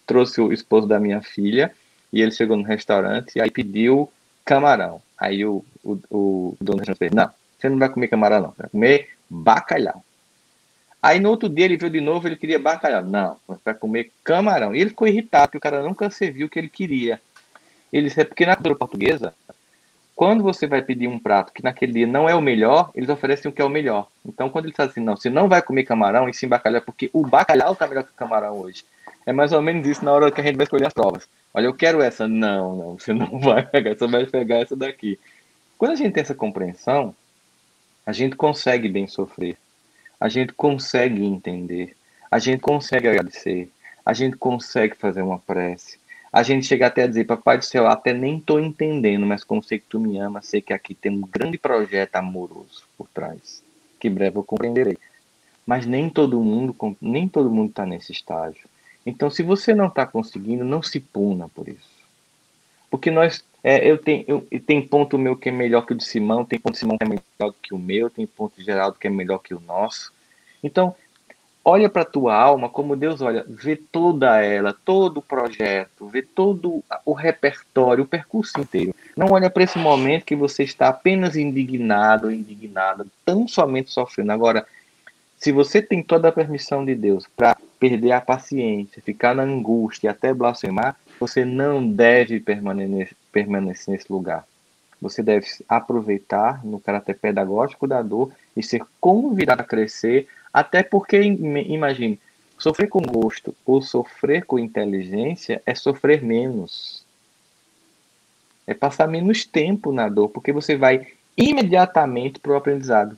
trouxe o esposo da minha filha, e ele chegou no restaurante, e aí pediu camarão. Aí o dono do restaurante disse, não, você não vai comer camarão, não, você vai comer bacalhau. Aí no outro dia ele veio de novo, ele queria bacalhau. Não, vai comer camarão. E ele ficou irritado, porque o cara nunca serviu o que ele queria. Ele disse, porque na cultura portuguesa, quando você vai pedir um prato que naquele dia não é o melhor, eles oferecem o que é o melhor. Então quando ele fala assim, não, você não vai comer camarão e sim bacalhau, porque o bacalhau tá melhor que o camarão hoje. É mais ou menos isso na hora que a gente vai escolher as provas. Olha, eu quero essa. Não, você não vai pegar, você vai pegar essa daqui. Quando a gente tem essa compreensão, a gente consegue bem sofrer. A gente consegue entender, a gente consegue agradecer, a gente consegue fazer uma prece, a gente chega até a dizer, Papai do Céu, até nem estou entendendo, mas como sei que tu me ama, sei que aqui tem um grande projeto amoroso por trás, que em breve eu compreenderei. Mas nem todo mundo está nesse estágio. Então, se você não está conseguindo, não se puna por isso. Porque tem ponto meu que é melhor que o de Simão, tem ponto de Simão que é melhor do que o meu, tem ponto de Geraldo que é melhor que o nosso. Então, olha para a tua alma como Deus olha, vê toda ela, todo o projeto, vê todo o repertório, o percurso inteiro. Não olha para esse momento que você está apenas indignado ou indignada, tão somente sofrendo. Agora, se você tem toda a permissão de Deus para perder a paciência, ficar na angústia e até blasfemar, você não deve permanecer nesse lugar. Você deve aproveitar no caráter pedagógico da dor e ser convidado a crescer, até porque, imagine, sofrer com gosto ou sofrer com inteligência é sofrer menos. É passar menos tempo na dor, porque você vai imediatamente para o aprendizado.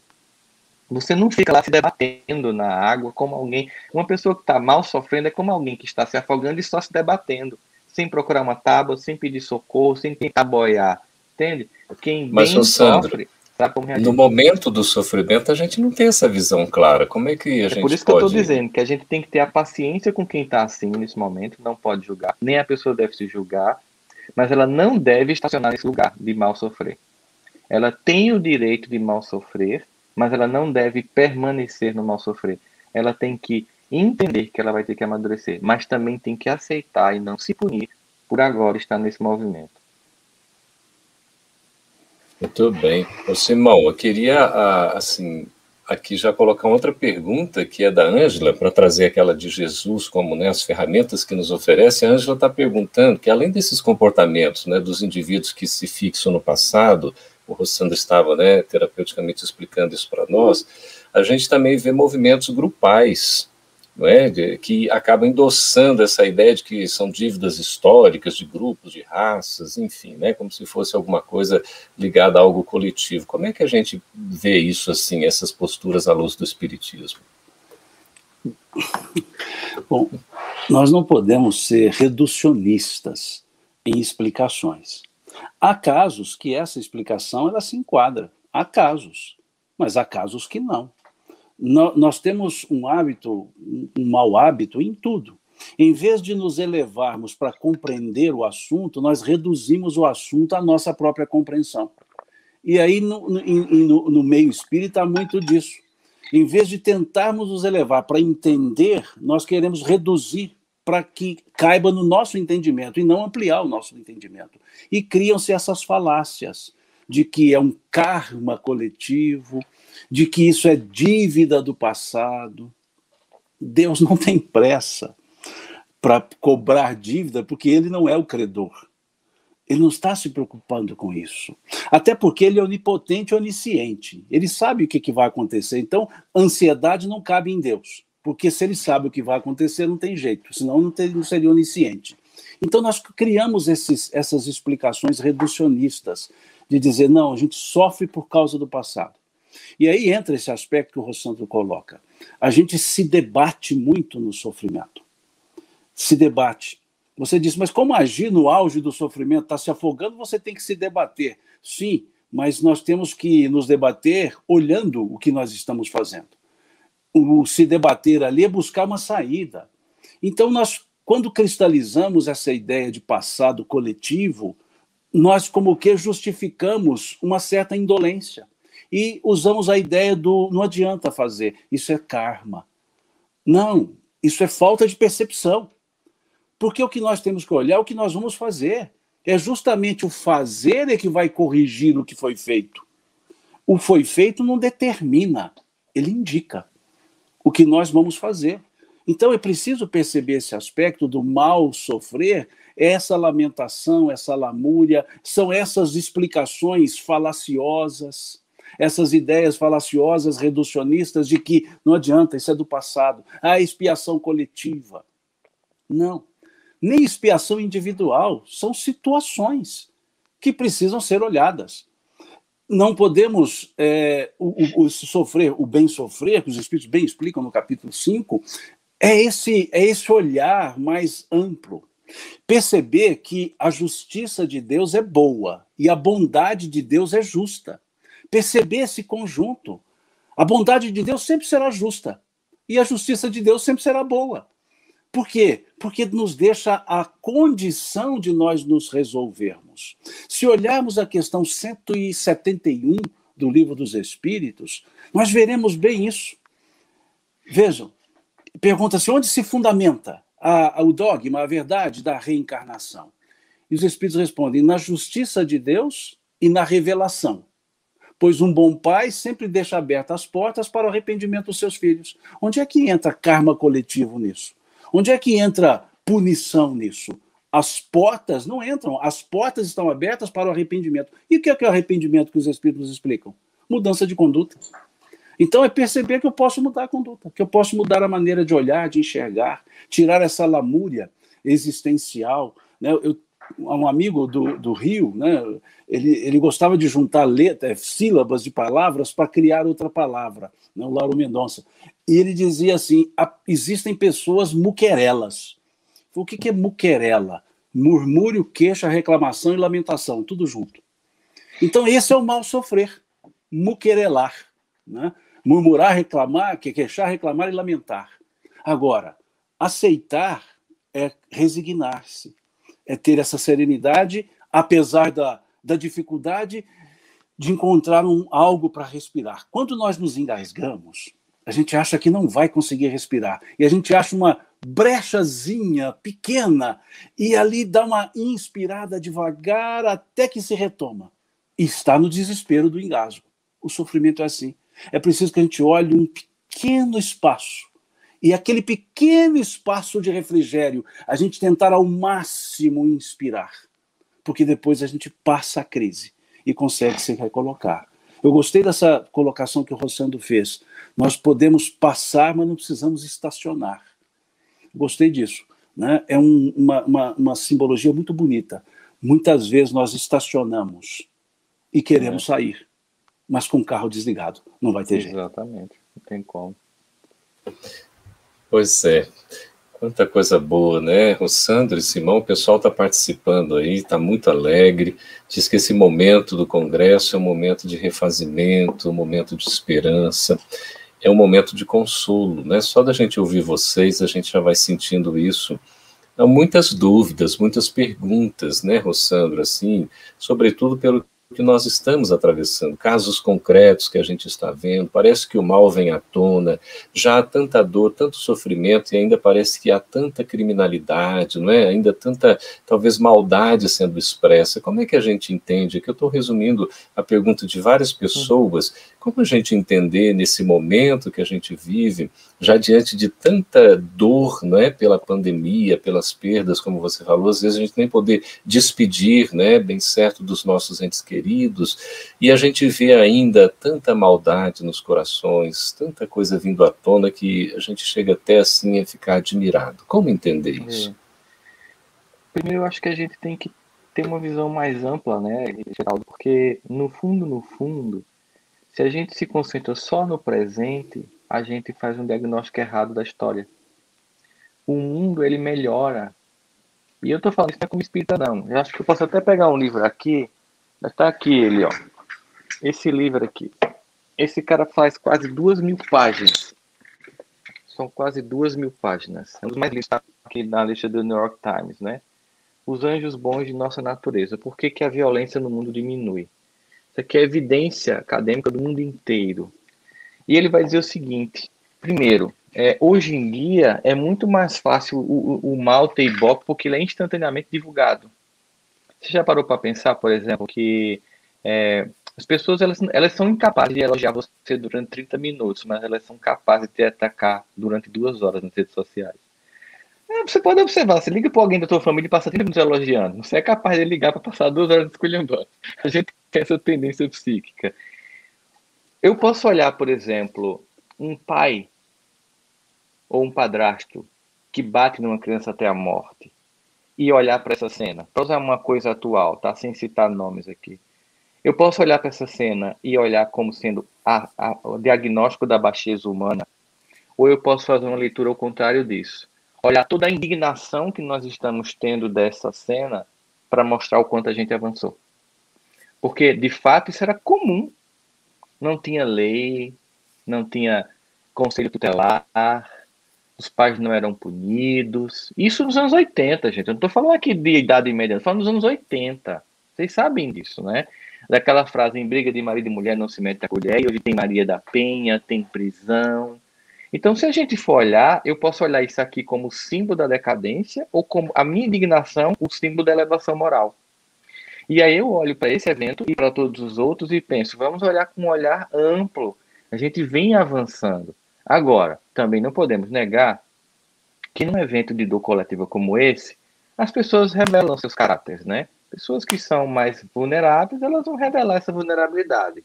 Você não fica lá se debatendo na água como alguém... Uma pessoa que está mal sofrendo é como alguém que está se afogando e só se debatendo, sem procurar uma tábua, sem pedir socorro, sem tentar boiar. Entende? Quem bem sofre... Sabe como reagir. No momento do sofrimento, a gente não tem essa visão clara. Como é que a gente pode... Por isso que eu estou dizendo que a gente tem que ter a paciência com quem está assim nesse momento, não pode julgar. Nem a pessoa deve se julgar, mas ela não deve estacionar nesse lugar de mal sofrer. Ela tem o direito de mal sofrer, mas ela não deve permanecer no mal sofrer. Ela tem que entender que ela vai ter que amadurecer, mas também tem que aceitar e não se punir por agora estar nesse movimento. Muito bem. Ô, Simão, eu queria, assim, aqui já colocar outra pergunta, que é da Ângela, para trazer aquela de Jesus como, né, as ferramentas que nos oferece. A Ângela está perguntando que, além desses comportamentos, né, dos indivíduos que se fixam no passado, o Rossandro estava, né, terapeuticamente explicando isso para nós, a gente também vê movimentos grupais, não é, que acabam endossando essa ideia de que são dívidas históricas de grupos, de raças, enfim, né, como se fosse alguma coisa ligada a algo coletivo. Como é que a gente vê isso, assim, essas posturas à luz do Espiritismo? Bom, nós não podemos ser reducionistas em explicações. Há casos que essa explicação ela se enquadra, há casos, mas há casos que não. Nós temos um mau hábito em tudo. Em vez de nos elevarmos para compreender o assunto, nós reduzimos o assunto à nossa própria compreensão. E aí, no meio espírita, há muito disso. Em vez de tentarmos nos elevar para entender, nós queremos reduzir para que caiba no nosso entendimento e não ampliar o nosso entendimento. E criam-se essas falácias de que é um karma coletivo, de que isso é dívida do passado. Deus não tem pressa para cobrar dívida, porque ele não é o credor. Ele não está se preocupando com isso. Até porque ele é onipotente e onisciente. Ele sabe o que vai acontecer. Então, ansiedade não cabe em Deus. Porque se ele sabe o que vai acontecer, não tem jeito. Senão não seria onisciente. Então, nós criamos essas explicações reducionistas de dizer, não, a gente sofre por causa do passado. E aí entra esse aspecto que o Rossandro coloca. A gente se debate muito no sofrimento. Se debate. Você diz, mas como agir no auge do sofrimento? Está se afogando, você tem que se debater. Sim, mas nós temos que nos debater olhando o que nós estamos fazendo. O se debater ali é buscar uma saída. Então, nós, quando cristalizamos essa ideia de passado coletivo, nós como que justificamos uma certa indolência. E usamos a ideia do não adianta fazer, isso é karma. Não, isso é falta de percepção. Porque o que nós temos que olhar é o que nós vamos fazer. É justamente o fazer que vai corrigir o que foi feito. O foi feito não determina, ele indica o que nós vamos fazer. Então é preciso perceber esse aspecto do mal sofrer, essa lamentação, essa lamúria, são essas explicações falaciosas, essas ideias falaciosas, reducionistas, de que não adianta, isso é do passado. A expiação coletiva. Não. Nem expiação individual, são situações que precisam ser olhadas. Não podemos sofrer, o bem sofrer, que os Espíritos bem explicam no capítulo 5, é esse olhar mais amplo. Perceber que a justiça de Deus é boa e a bondade de Deus é justa. Perceber esse conjunto. A bondade de Deus sempre será justa e a justiça de Deus sempre será boa. Por quê? Porque nos deixa a condição de nós nos resolvermos. Se olharmos a questão 171 do Livro dos Espíritos, nós veremos bem isso. Vejam, pergunta-se onde se fundamenta o dogma, a verdade da reencarnação. E os Espíritos respondem, na justiça de Deus e na revelação. Pois um bom pai sempre deixa abertas as portas para o arrependimento dos seus filhos. Onde é que entra karma coletivo nisso? Onde é que entra punição nisso? As portas não entram, as portas estão abertas para o arrependimento. E o que é o arrependimento que os Espíritos explicam? Mudança de conduta. Então é perceber que eu posso mudar a conduta, que eu posso mudar a maneira de olhar, de enxergar, tirar essa lamúria existencial. Né? Um amigo do Rio, né? ele gostava de juntar sílabas de palavras para criar outra palavra, né? O Lauro Mendonça. E ele dizia assim, existem pessoas muquerelas. O que é muquerela? Murmúrio, queixa, reclamação e lamentação, tudo junto. Então esse é o mal sofrer, muquerelar. Né? Murmurar, reclamar, queixar, reclamar e lamentar. Agora, aceitar é resignar-se, é ter essa serenidade, apesar da dificuldade de encontrar algo para respirar. Quando nós nos engasgamos, a gente acha que não vai conseguir respirar. E a gente acha uma brechazinha pequena e ali dá uma inspirada devagar até que se retoma. E está no desespero do engasgo. O sofrimento é assim. É preciso que a gente olhe um pequeno espaço. E aquele pequeno espaço de refrigério, a gente tentar ao máximo inspirar. Porque depois a gente passa a crise e consegue se recolocar. Eu gostei dessa colocação que o Rossandro fez. Nós podemos passar, mas não precisamos estacionar. Gostei disso. Né? É uma simbologia muito bonita. Muitas vezes nós estacionamos e queremos sair, mas com o carro desligado. Não vai ter jeito. Exatamente. Não tem como. Pois é. Quanta coisa boa, né? O Sandro e Simão, o pessoal está participando aí, está muito alegre, diz que esse momento do Congresso é um momento de refazimento, um momento de esperança, é um momento de consolo, né? Só da gente ouvir vocês, a gente já vai sentindo isso. Há muitas dúvidas, muitas perguntas, né, Rossandro, assim, sobretudo pelo que nós estamos atravessando, casos concretos que a gente está vendo, parece que o mal vem à tona, já há tanta dor, tanto sofrimento, e ainda parece que há tanta criminalidade, não é? Ainda tanta, talvez, maldade sendo expressa. Como é que a gente entende? Que eu estou resumindo a pergunta de várias pessoas, como a gente entender nesse momento que a gente vive, já diante de tanta dor, não é? Pela pandemia, pelas perdas, como você falou, às vezes a gente nem poder despedir, né, bem certo, dos nossos entes queridos, e a gente vê ainda tanta maldade nos corações, tanta coisa vindo à tona, que a gente chega até assim a ficar admirado. Como entender isso? Primeiro, eu acho que a gente tem que ter uma visão mais ampla, né, Geraldo, porque no fundo, se a gente se concentra só no presente, a gente faz um diagnóstico errado da história. O mundo, ele melhora. E eu estou falando isso não é como espírita, não. Eu acho que eu posso até pegar um livro aqui. Está aqui ele, ó. Esse livro aqui. Esse cara faz quase 2.000 páginas. São quase 2.000 páginas. É um dos mais lidos aqui na lista do New York Times, né? Os anjos bons de nossa natureza. Por que que a violência no mundo diminui? Isso aqui é evidência acadêmica do mundo inteiro. E ele vai dizer o seguinte. Primeiro, hoje em dia é muito mais fácil o mal ter ibope porque ele é instantaneamente divulgado. Você já parou para pensar, por exemplo, que as pessoas elas são incapazes de elogiar você durante 30 minutos, mas elas são capazes de te atacar durante 2 horas nas redes sociais. Você pode observar, você liga para alguém da tua família e passa 30 minutos elogiando. Você é capaz de ligar para passar 2 horas esculhambando. A gente tem essa tendência psíquica. Eu posso olhar, por exemplo, um pai ou um padrasto que bate numa criança até a morte e olhar para essa cena, para usar uma coisa atual, tá? Sem citar nomes aqui. Eu posso olhar para essa cena e olhar como sendo o diagnóstico da baixeza humana, ou eu posso fazer uma leitura ao contrário disso. Olhar toda a indignação que nós estamos tendo dessa cena para mostrar o quanto a gente avançou. Porque, de fato, isso era comum. Não tinha lei, não tinha conselho tutelar, os pais não eram punidos. Isso nos anos 80, gente. Eu não estou falando aqui de idade média, estou falando nos anos 80. Vocês sabem disso, né? Daquela frase, em briga de marido e mulher não se mete a colher, e hoje tem Maria da Penha, tem prisão. Então, se a gente for olhar, eu posso olhar isso aqui como símbolo da decadência, ou como a minha indignação, o símbolo da elevação moral. E aí eu olho para esse evento e para todos os outros e penso, vamos olhar com um olhar amplo. A gente vem avançando. Agora, também não podemos negar que num evento de dor coletiva como esse, as pessoas revelam seus caráteres, né? Pessoas que são mais vulneráveis, elas vão revelar essa vulnerabilidade.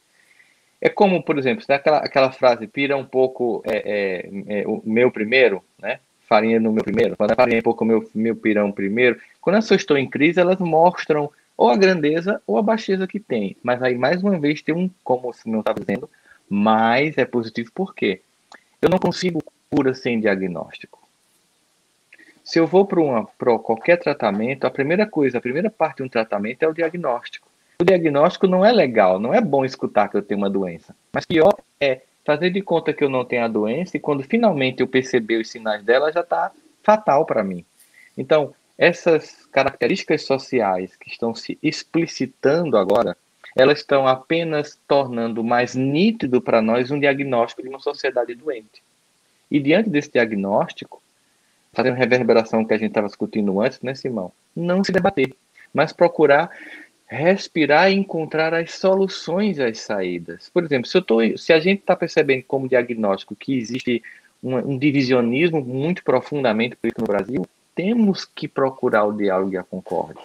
É como, por exemplo, aquela frase, pira um pouco o meu primeiro, né? Farinha no meu primeiro. Quando a farinha é um pouco o meu pirão primeiro. Quando as pessoas estão em crise, elas mostram ou a grandeza ou a baixeza que tem. Mas aí, mais uma vez, tem como o senhor está dizendo, mas é positivo por quê? Eu não consigo cura sem diagnóstico. Se eu vou para qualquer tratamento, a primeira parte de um tratamento é o diagnóstico. O diagnóstico não é legal, não é bom escutar que eu tenho uma doença. Mas pior é fazer de conta que eu não tenho a doença e quando finalmente eu perceber os sinais dela, já está fatal para mim. Então, essas características sociais que estão se explicitando agora, elas estão apenas tornando mais nítido para nós um diagnóstico de uma sociedade doente. E diante desse diagnóstico, fazendo reverberação que a gente estava discutindo antes, né, Simão? Não se debater, mas procurar respirar e encontrar as soluções e as saídas. Por exemplo, se a gente está percebendo como diagnóstico que existe um divisionismo muito profundamente no Brasil, temos que procurar o diálogo e a concórdia.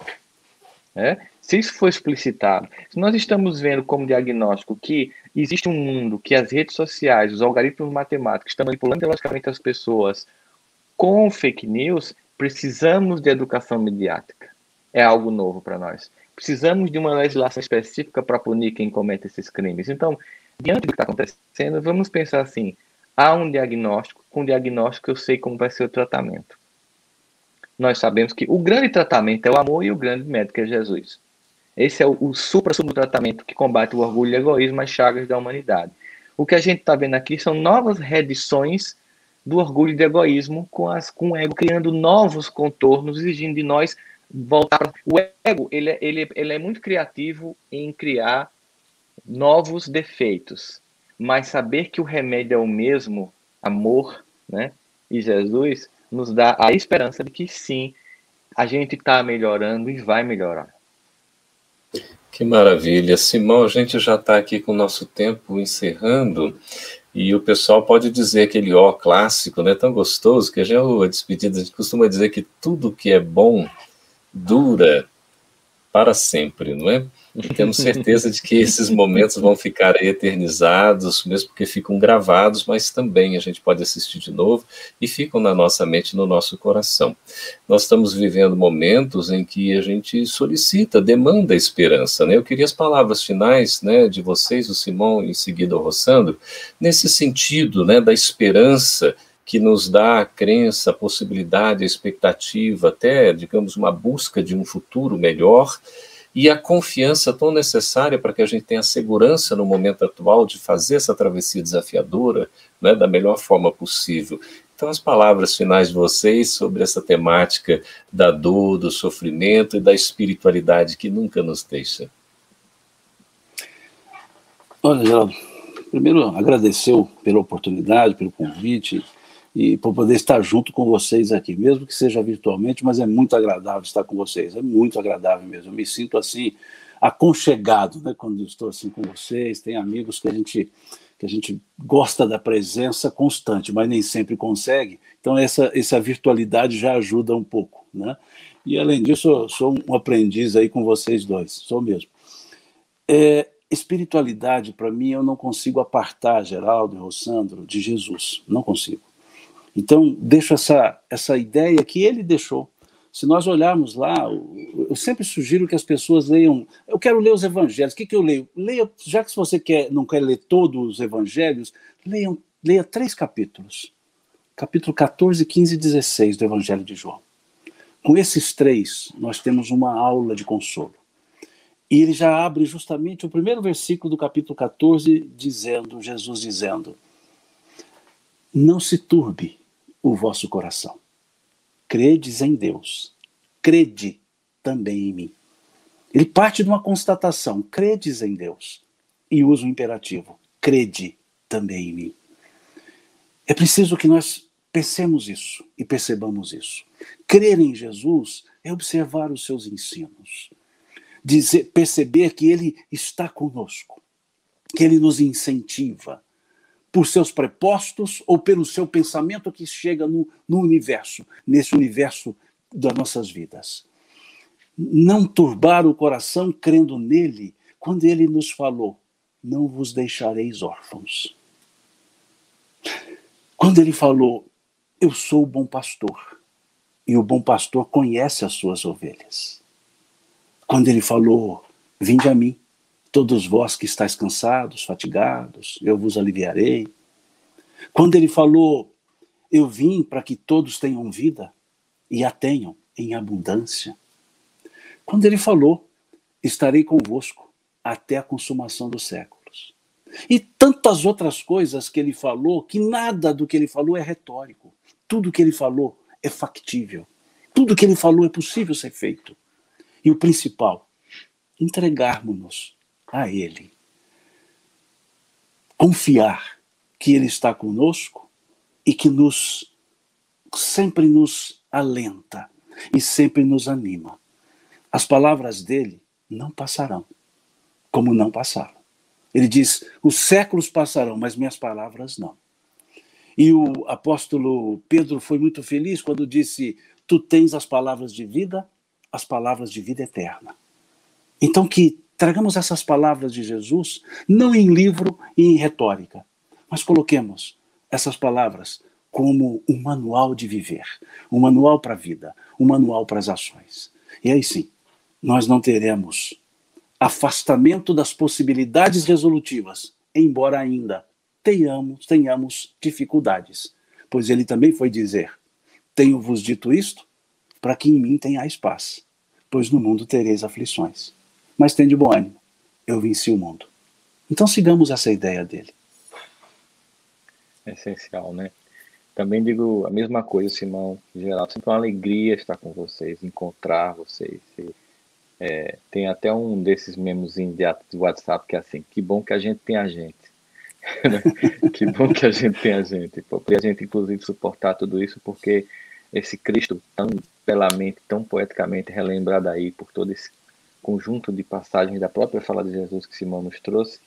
Se isso for explicitado, se nós estamos vendo como diagnóstico que existe um mundo que as redes sociais, os algoritmos matemáticos estão manipulando ideologicamente as pessoas com fake news, precisamos de educação midiática. É algo novo para nós. Precisamos de uma legislação específica para punir quem comete esses crimes. Então, diante do que está acontecendo, vamos pensar assim, há um diagnóstico, com o diagnóstico eu sei como vai ser o tratamento. Nós sabemos que o grande tratamento é o amor e o grande médico é Jesus. Esse é o supra-sumo tratamento que combate o orgulho e o egoísmo, as chagas da humanidade. O que a gente está vendo aqui são novas reedições do orgulho e do egoísmo com o ego, criando novos contornos, exigindo de nós voltar. O ego, ele é muito criativo em criar novos defeitos, mas saber que o remédio é o mesmo, amor, né? E Jesus nos dá a esperança de que sim, a gente está melhorando e vai melhorar. Que maravilha. Simão, a gente já está aqui com o nosso tempo encerrando, e o pessoal pode dizer aquele ó clássico, né, tão gostoso, que já a despedida, a gente costuma dizer que tudo que é bom dura para sempre, não é? E temos certeza de que esses momentos vão ficar aí eternizados, mesmo porque ficam gravados, mas também a gente pode assistir de novo e ficam na nossa mente, no nosso coração. Nós estamos vivendo momentos em que a gente solicita, demanda esperança, né? Eu queria as palavras finais, né, de vocês, o Simão e em seguida o Rossandro, nesse sentido, né, da esperança que nos dá a crença, a possibilidade, a expectativa, até, digamos, uma busca de um futuro melhor, e a confiança tão necessária para que a gente tenha segurança no momento atual de fazer essa travessia desafiadora, né, da melhor forma possível. Então, as palavras finais de vocês sobre essa temática da dor, do sofrimento e da espiritualidade que nunca nos deixa. Olha, Geraldo, primeiro agradecer pela oportunidade, pelo convite e por poder estar junto com vocês aqui, mesmo que seja virtualmente, mas é muito agradável estar com vocês, é muito agradável mesmo. Eu me sinto assim aconchegado, né, quando estou assim com vocês. Tem amigos que a gente gosta da presença constante, mas nem sempre consegue. Então essa virtualidade já ajuda um pouco, né? E além disso, eu sou um aprendiz aí com vocês dois, sou mesmo. Espiritualidade, para mim, eu não consigo apartar Geraldo e Rossandro de Jesus, não consigo. Então, deixo essa ideia que ele deixou. Se nós olharmos lá, eu sempre sugiro que as pessoas leiam. Eu quero ler os evangelhos. O que eu leio? Leia, já que você não quer ler todos os evangelhos, leia 3 capítulos. Capítulo 14, 15 e 16 do Evangelho de João. Com esses 3, nós temos uma aula de consolo. E ele já abre justamente o primeiro versículo do capítulo 14, Jesus dizendo: não se turbe o vosso coração. Credes em Deus, crede também em mim. Ele parte de uma constatação: credes em Deus, e usa o imperativo: crede também em mim. É preciso que nós pensemos isso e percebamos isso. Crer em Jesus é observar os seus ensinos, perceber que ele está conosco, que ele nos incentiva, por seus prepostos ou pelo seu pensamento que chega no universo, nesse universo das nossas vidas. Não turbar o coração crendo nele, quando ele nos falou: não vos deixareis órfãos. Quando ele falou: eu sou o bom pastor, e o bom pastor conhece as suas ovelhas. Quando ele falou: vinde a mim, todos vós que estáis cansados, fatigados, eu vos aliviarei. Quando ele falou: eu vim para que todos tenham vida e a tenham em abundância. Quando ele falou: estarei convosco até a consumação dos séculos. E tantas outras coisas que ele falou, que nada do que ele falou é retórico. Tudo que ele falou é factível. Tudo que ele falou é possível ser feito. E o principal, entregarmos-nos a ele. Confiar que ele está conosco e que sempre nos alenta e sempre nos anima. As palavras dele não passarão, como não passaram. Ele diz: os séculos passarão, mas minhas palavras não. E o apóstolo Pedro foi muito feliz quando disse: tu tens as palavras de vida eterna. Então que tragamos essas palavras de Jesus, não em livro e em retórica, mas coloquemos essas palavras como um manual de viver, um manual para a vida, um manual para as ações. E aí sim, nós não teremos afastamento das possibilidades resolutivas, embora ainda tenhamos dificuldades. Pois ele também foi dizer: tenho-vos dito isto, para que em mim tenhais paz, pois no mundo tereis aflições. Mas tende bom ânimo, eu venci o mundo. Então sigamos essa ideia dele. É essencial, né? Também digo a mesma coisa, Simão, Geraldo. Sempre uma alegria estar com vocês, encontrar vocês. Tem até um desses memezinhos de WhatsApp que é assim: que bom que a gente tem a gente. Que bom que a gente tem a gente. E a gente, inclusive, suportar tudo isso, porque esse Cristo tão belamente, tão poeticamente relembrado aí por todo esse conjunto de passagens da própria fala de Jesus que Simão nos trouxe,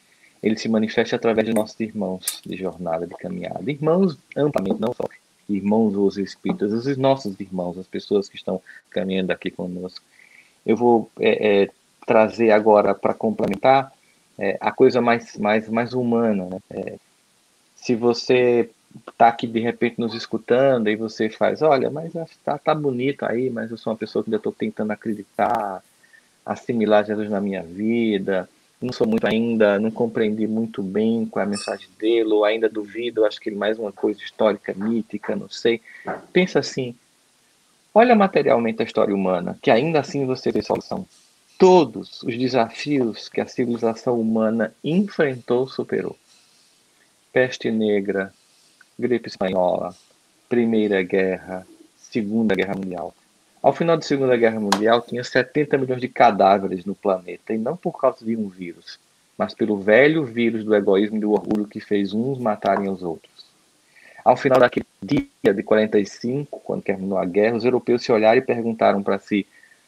ele se manifesta através de nossos irmãos de jornada, de caminhada. Irmãos amplamente, não só irmãos os espíritos, os nossos irmãos, as pessoas que estão caminhando aqui conosco. Eu vou trazer agora para complementar a coisa mais humana, né? Se você está aqui de repente nos escutando e você faz, olha, mas tá bonito aí, mas eu sou uma pessoa que ainda estou tentando acreditar, assimilar Jesus na minha vida, não sou muito ainda, não compreendi muito bem qual é a mensagem dele, ou ainda duvido, acho que ele mais uma coisa histórica, mítica, não sei. Pensa assim, olha materialmente a história humana, que ainda assim você vê solução. Todos os desafios que a civilização humana enfrentou, superou. Peste negra, gripe espanhola, Primeira Guerra, Segunda Guerra Mundial. Ao final da Segunda Guerra Mundial, tinha 70 milhões de cadáveres no planeta, e não por causa de um vírus, mas pelo velho vírus do egoísmo e do orgulho que fez uns matarem os outros. Ao final daquele dia de 45, quando terminou a guerra, os europeus se olharam e perguntaram para si: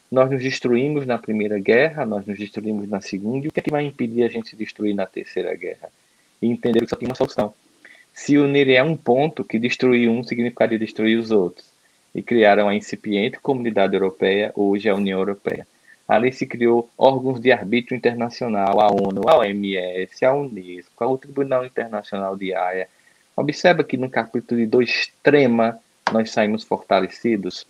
nós nos destruímos na Primeira Guerra, nós nos destruímos na Segunda, e o que é que vai impedir a gente se destruir na Terceira Guerra? E entenderam que só tinha uma solução: se unirem a um ponto que destruir um significaria destruir os outros. E criaram a incipiente Comunidade Europeia, hoje a União Europeia. Ali se criou órgãos de arbítrio internacional, a ONU, a OMS, a Unesco, o Tribunal Internacional de Haia. Observa que no capítulo do extrema nós saímos fortalecidos.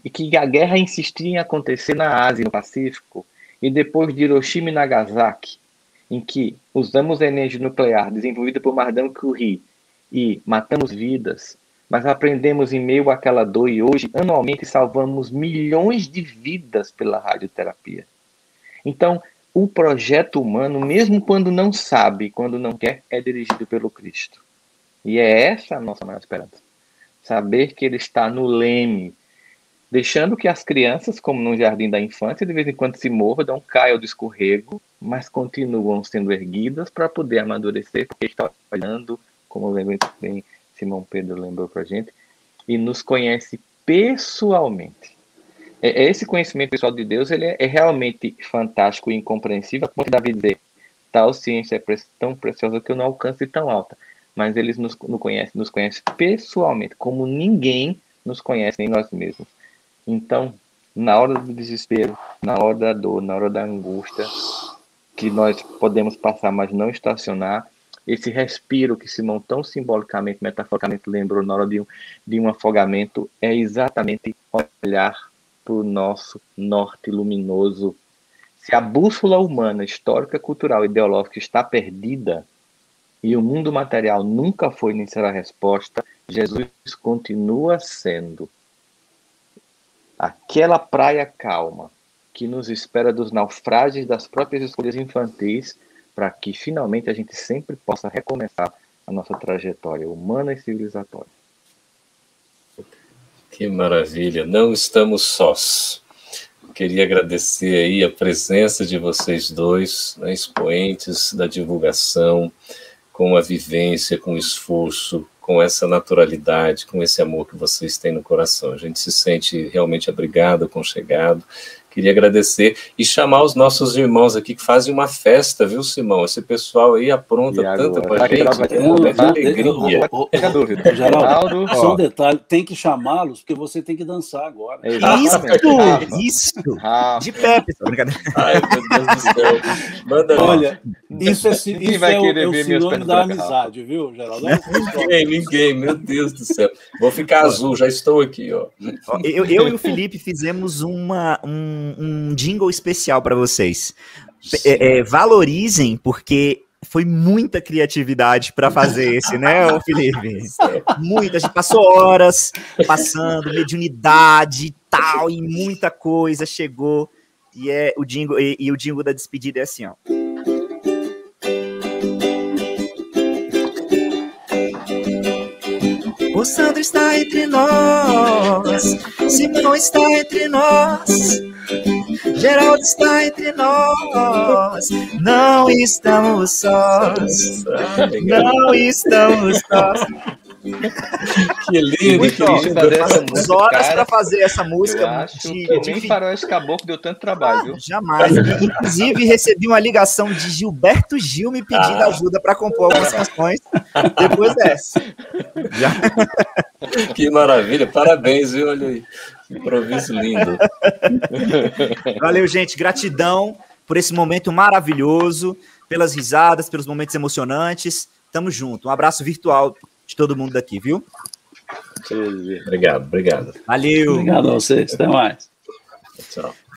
E que a guerra insistia em acontecer na Ásia e no Pacífico, e depois de Hiroshima e Nagasaki, em que usamos a energia nuclear desenvolvida por Madame Curie e matamos vidas, mas aprendemos em meio àquela dor e hoje, anualmente, salvamos milhões de vidas pela radioterapia. Então, o projeto humano, mesmo quando não sabe, quando não quer, é dirigido pelo Cristo. E é essa a nossa maior esperança. Saber que ele está no leme, deixando que as crianças, como no jardim da infância, de vez em quando se mordam, caiam do escorrego, mas continuam sendo erguidas para poder amadurecer, porque está olhando, como bem Simão Pedro lembrou para a gente, e nos conhece pessoalmente. Esse conhecimento pessoal de Deus ele é realmente fantástico e incompreensível, como Davi dizer, tal ciência é tão preciosa que eu não alcance tão alta, mas ele nos conhece pessoalmente, como ninguém nos conhece, nem nós mesmos. Então, na hora do desespero, na hora da dor, na hora da angústia, que nós podemos passar, mas não estacionar, esse respiro que Simão tão simbolicamente, metaforicamente lembrou na hora de um afogamento, é exatamente olhar para o nosso norte luminoso. Se a bússola humana, histórica, cultural, ideológica está perdida, e o mundo material nunca foi nem será a resposta, Jesus continua sendo aquela praia calma que nos espera dos naufrágios das próprias escolhas infantis, para que finalmente a gente sempre possa recomeçar a nossa trajetória humana e civilizatória. Que maravilha, não estamos sós. Queria agradecer aí a presença de vocês dois, né, expoentes da divulgação, com a vivência, com o esforço, com essa naturalidade, com esse amor que vocês têm no coração. A gente se sente realmente abrigado, aconchegado. Queria agradecer e chamar os nossos irmãos aqui que fazem uma festa, viu, Simão? Esse pessoal aí apronta tanto pra gente. Geraldo, só um detalhe, tem que chamá-los, porque você tem que dançar agora. Isso! De pé, pessoal. Ai, meu Deus do céu. Manda. Olha, isso é o sinônimo da amizade, viu, Geraldo? Ninguém, meu Deus do céu. Vou ficar azul, já estou aqui, ó. Eu e o Felipe fizemos um jingle especial para vocês. Valorizem, porque foi muita criatividade para fazer esse, né, Felipe? Muita, a gente passou horas passando, mediunidade e tal, e muita coisa chegou. E o jingle da despedida é assim, ó. O Sandro está entre nós, Simão está entre nós, Geraldo está entre nós. Não estamos sós, não estamos sós. Que lindo, Muito difícil fazer essa música, horas cara. para fazer essa música. Eu acho que nem Faroeste Caboclo deu tanto trabalho, viu? Jamais. Inclusive, recebi uma ligação de Gilberto Gil me pedindo ajuda para compor algumas canções depois dessa. Que maravilha, parabéns, viu? Olha aí, improviso lindo. Valeu, gente, gratidão por esse momento maravilhoso, pelas risadas, pelos momentos emocionantes. Tamo junto. Um abraço virtual de todo mundo daqui, viu? Obrigado. Valeu. Obrigado a vocês. Até mais. Tchau.